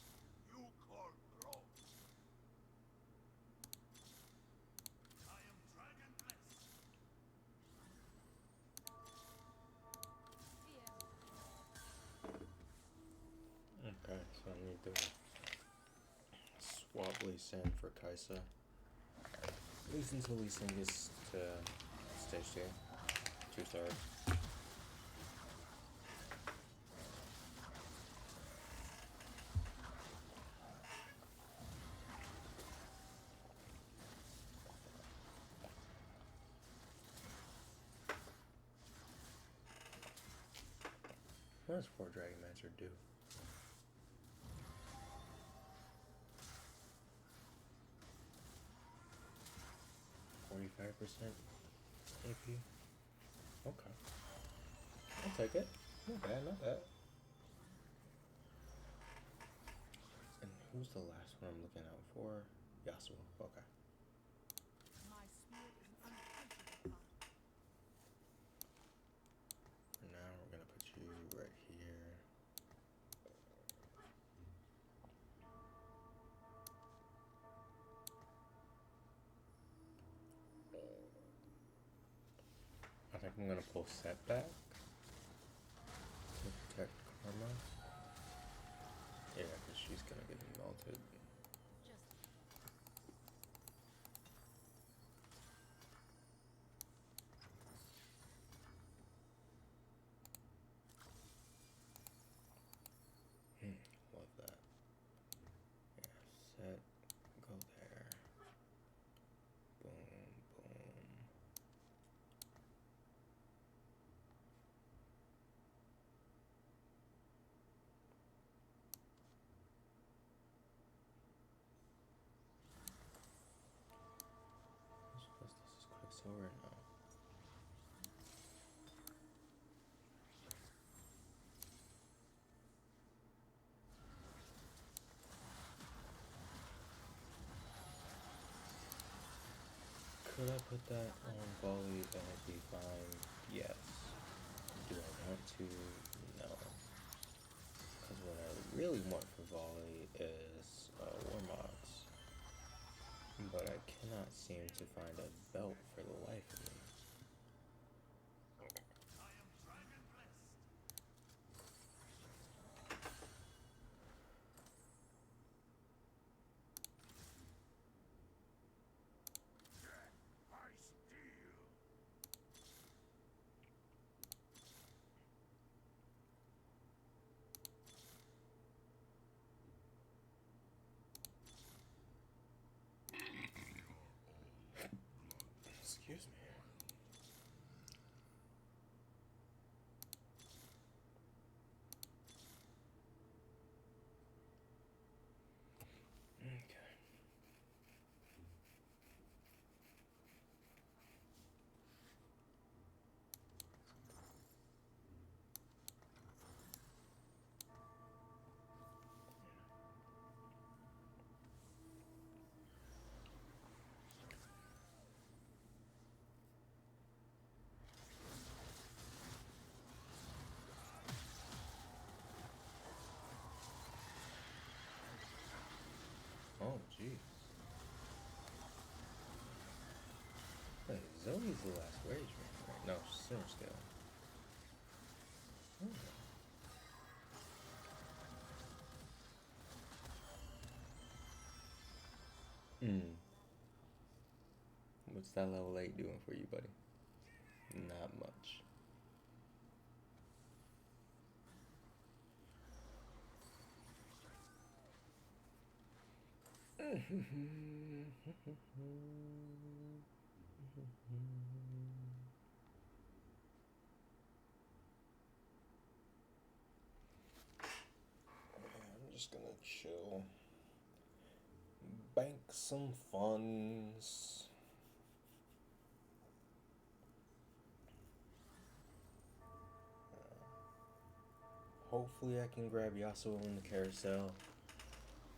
you call throw. I am dragon blessed. Okay, so I need to swap Lee Sin for Kaisa. At least until Lee Sin gets to stage 2. 2-star. What does 4 Dragon Master do? 45% AP. Okay. I'll take it. Not bad, not bad. And who's the last one I'm looking out for? Yasuo. Okay. My spirit is an unquenchable fire. For now, we're gonna put you right here. I think I'm gonna pull Setback to protect Karma. Yeah, because she's gonna get melted. Just Love that. Yeah, set, go there. Boom, boom. This is Quicksilver now. Could I put that on volley and it'd be fine? Yes. Do I want to? No. Because what I really want for volley is Warmogs. But I cannot seem to find a belt for the life of me. I am dragon blessed. I steal. Excuse me. Okay. Oh, jeez. Wait, Zoe's the last wage man, right? No, Sinner Scale. Hmm. Mm. What's that level 8 doing for you, buddy? Not much. I'm just gonna chill. Bank some funds. Hopefully I can grab Yasuo in the carousel,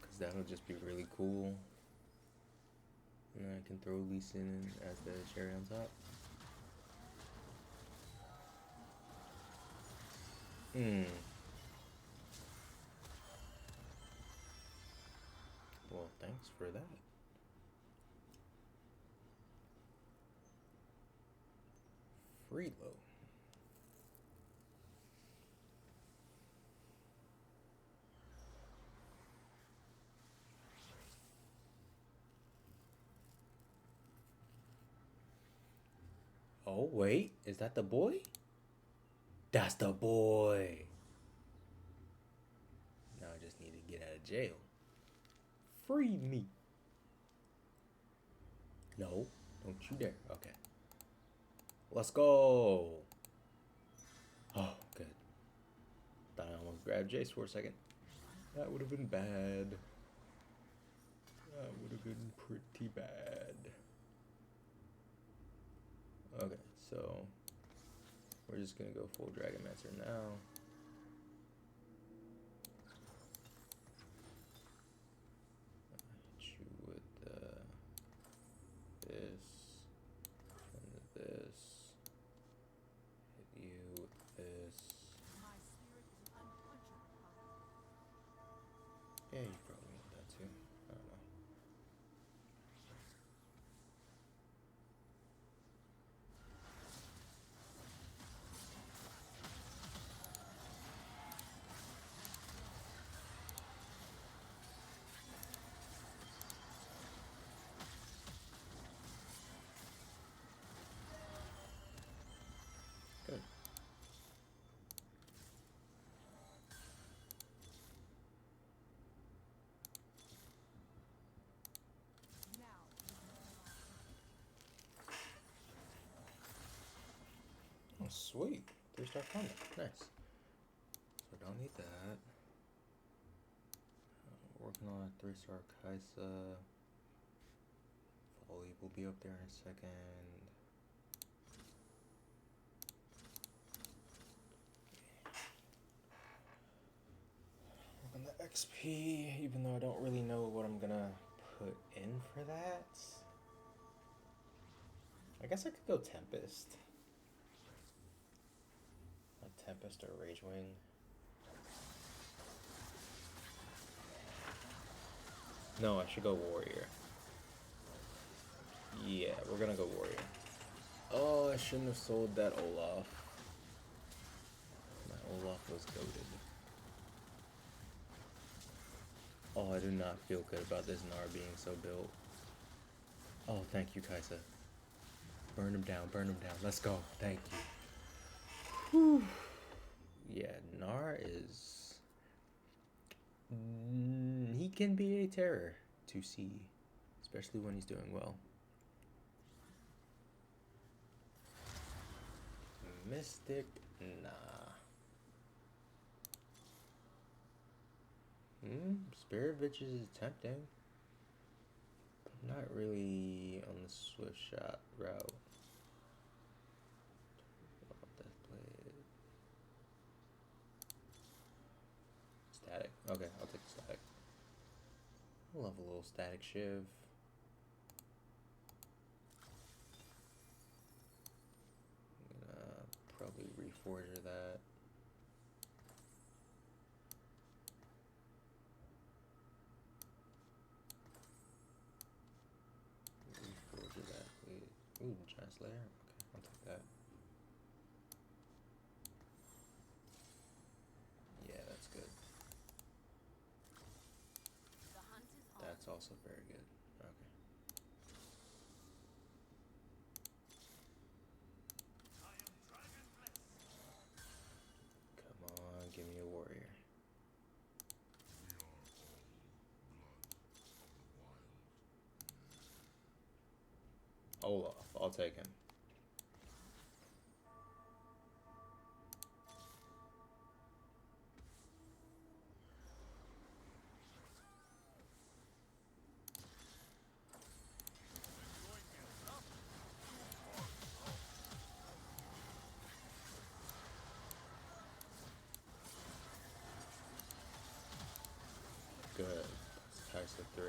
because that'll just be really cool. And then I can throw Lee Sin in as the cherry on top. Well, thanks for that. Freelo. Oh, wait. Is that the boy? That's the boy. Now I just need to get out of jail. Free me. No, don't you dare. Okay. Let's go. Oh, good. Thought I almost grabbed Jace for a second. That would have been bad. That would have been pretty bad. Okay, so we're just gonna go full Dragonmancer now. Hit you with this, and this. Hit you with this. My spirit is an unquenchable fire. Yeah, you probably want that too. I don't know. Good. Now, Oh, sweet. 3-star combo. Nice. So don't need that. Working on a 3-star Kaisa. Foley will be up there in a second. On the XP, even though I don't really know what I'm gonna put in for that. I guess I could go Tempest. A Tempest or Rage Wing. No, I should go Warrior. Yeah, we're gonna go Warrior. Oh, I shouldn't have sold that Olaf. My Olaf was goated. Oh, I do not feel good about this Gnar being so built. Oh, thank you, Kaisa. Burn him down, burn him down. Let's go. Thank you. Whew. Yeah, Gnar is... he can be a terror to see, especially when he's doing well. Mystic, nah. Spirit Bitches is tempting. But not really on the Swift Shot route. Static. Okay, I'll take the static. I love a little static shiv. I'm gonna probably reforger that. Reforger that, please. Ooh, Giant Slayer. Okay, I'll take that. Yeah, that's good. the hunt is on. That's also very good. Okay. Olaf. I'll take him. Good. Attacks to 3.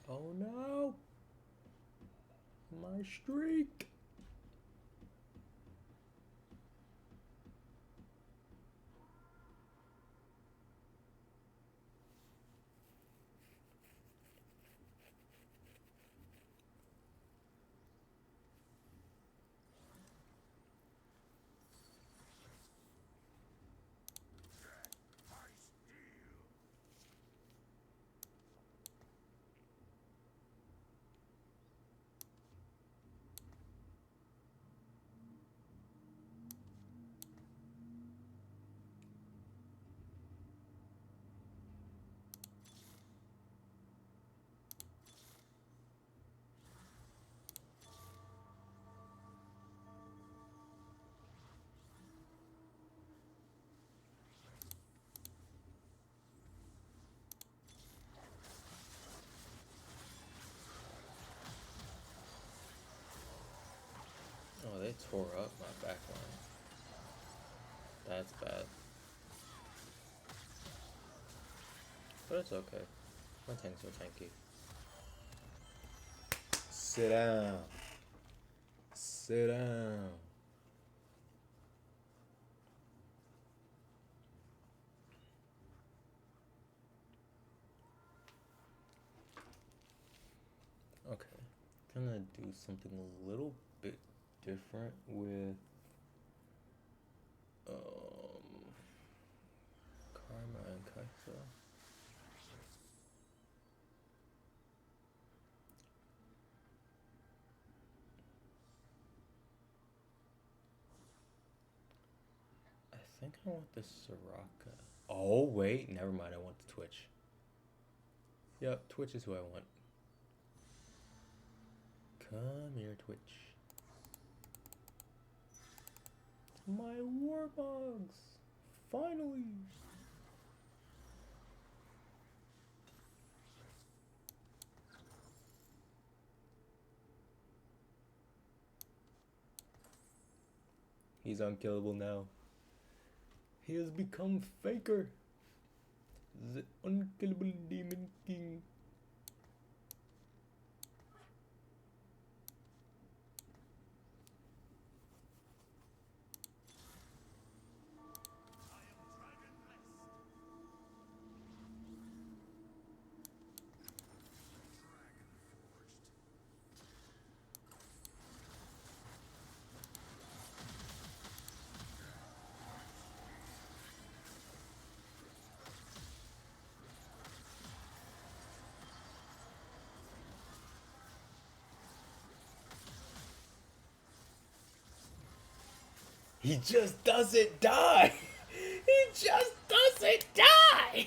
Oh no! My streak! Oh, they tore up my backline. That's bad. But it's okay. My tanks are tanky. Sit down. Sit down. Okay. Gonna do something a little bit different with Karma and Kaisa. I think I want the Soraka. Oh wait, never mind, I want the Twitch. Yep, Twitch is who I want. Come here, Twitch. My Warbugs! Finally! He's unkillable now. He has become Faker, the unkillable Demon King. He just doesn't die! He just doesn't die!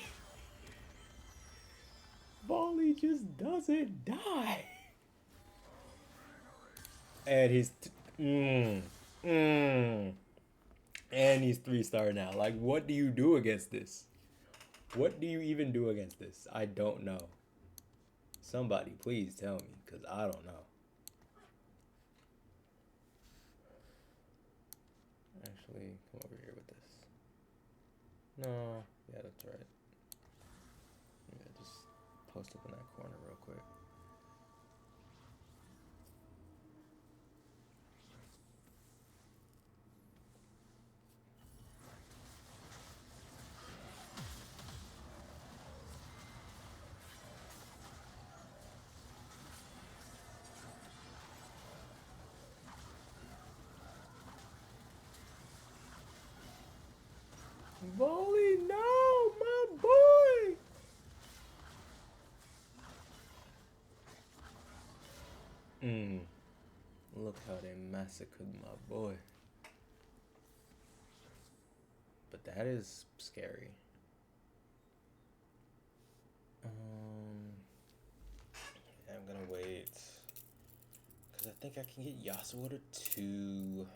just doesn't die. And and he's 3-star now. Like, what do you do against this? What do you even do against this? I don't know. Somebody please tell me, because I don't know. Actually, come over here with this. No, yeah, that's right. Yeah, just post up in that corner real quick. Volley, no, my boy! Look how they massacred my boy. But that is scary. Yeah, I'm gonna wait. Because I think I can get Yasuo to 2.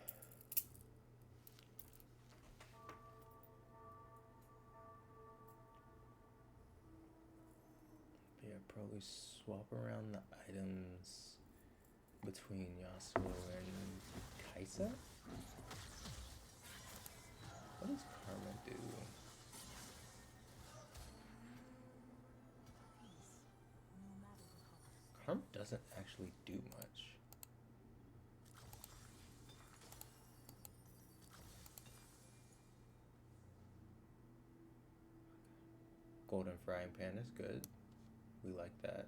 Yeah, probably swap around the items between Yasuo and Kaisa? What does Karma do? Karma doesn't actually do much. Golden frying pan is good. We like that.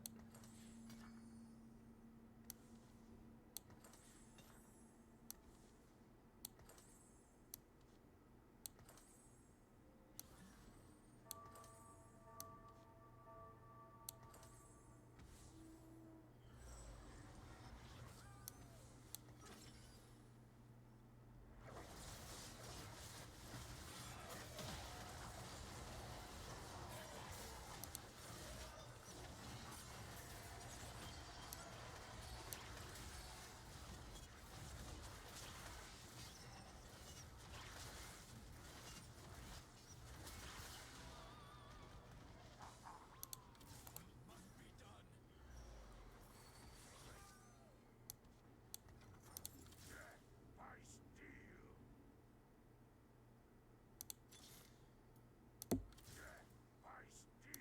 By steel. By steel.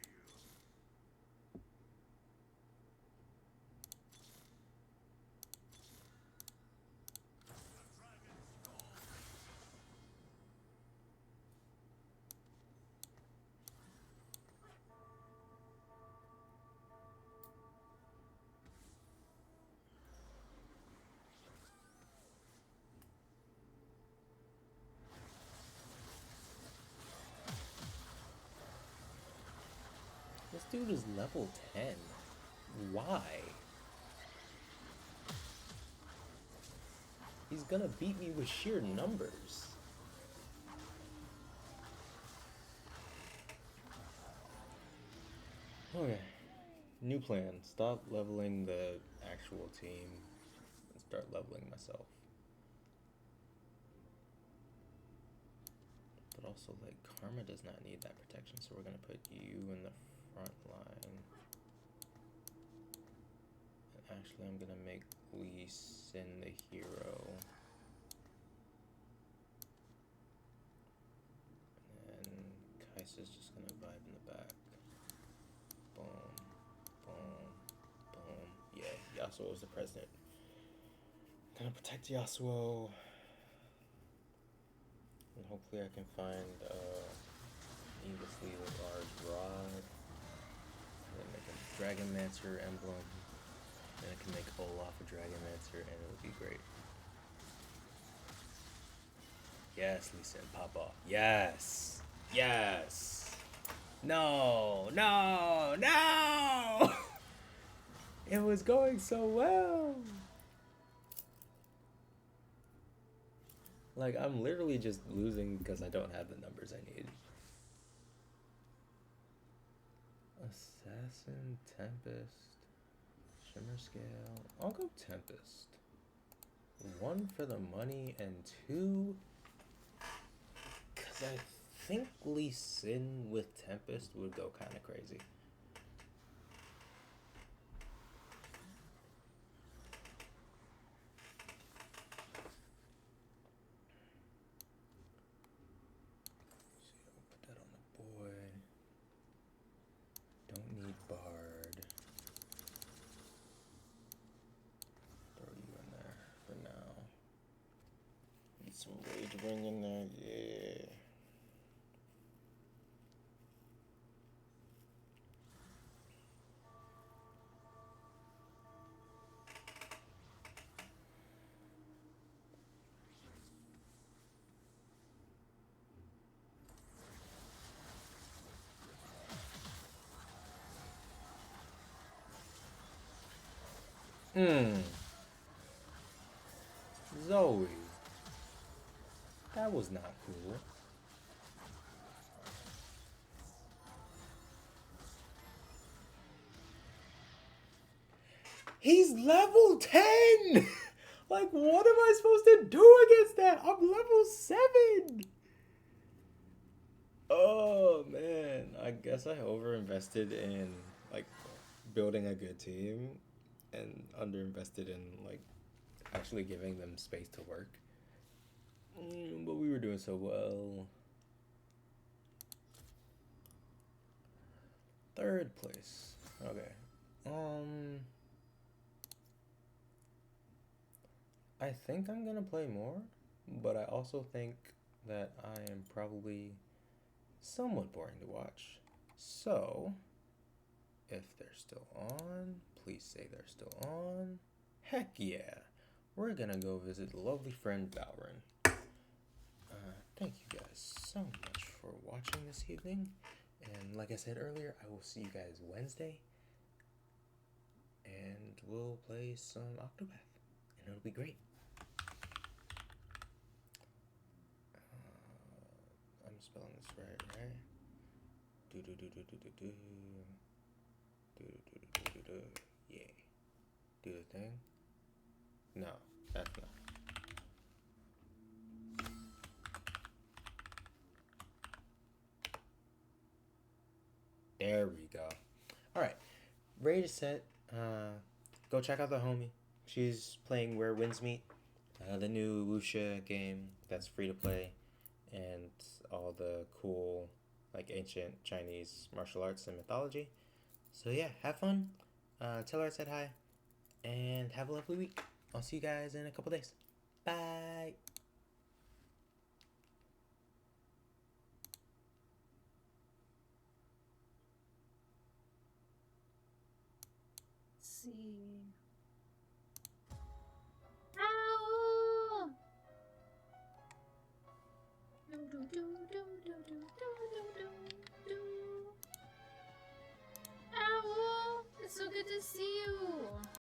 This dude is level 10. Why? He's gonna beat me with sheer numbers. Okay. New plan. Stop leveling the actual team and start leveling myself. But also, like, Karma does not need that protection, so we're gonna put you in the front line. And actually, I'm gonna make Lee Sin the hero. And Kaisa's just gonna vibe in the back. Boom, boom, boom. Yeah, Yasuo is the president. Gonna protect Yasuo. And hopefully I can find needlessly large rod. And then make a Dragonmancer emblem. And I can make Olaf a Dragonmancer and it would be great. Yes, Lee Sin, pop off. Yes! Yes! No! No! No! It was going so well! Like, I'm literally just losing because I don't have the numbers I need. Assassin. Assassin, Tempest, Shimmer Scale. I'll go Tempest. 1 for the money and 2 because I think Lee Sin with Tempest would go kind of crazy. So put that on the boy. Don't need Bard. Throw you in there for now. Need some Rage Ring in there, yeah. Zoe. That was not cool. He's level 10! Like, what am I supposed to do against that? I'm level 7! Oh, man. I guess I overinvested in, like, building a good team and underinvested in, like, actually giving them space to work. But we were doing so well. 3rd place. Okay. I think I'm gonna play more, but I also think that I am probably somewhat boring to watch. So, if they're still on, please say they're still on. Heck yeah! We're gonna go visit lovely friend Valrin. Thank you guys so much for watching this evening. And like I said earlier, I will see you guys Wednesday. And we'll play some Octopath. And it'll be great. I'm spelling this right? Do do do do do do do. Do do do do do. Yeah. Do the thing. No, that's not. There we go. Alright. Ready to set. Go check out the homie. She's playing Where Winds Meet. The new wuxia game that's free to play. And all the cool, like, ancient Chinese martial arts and mythology. So yeah, have fun. Tell her I said hi. And have a lovely week. I'll see you guys in a couple days. Bye. See.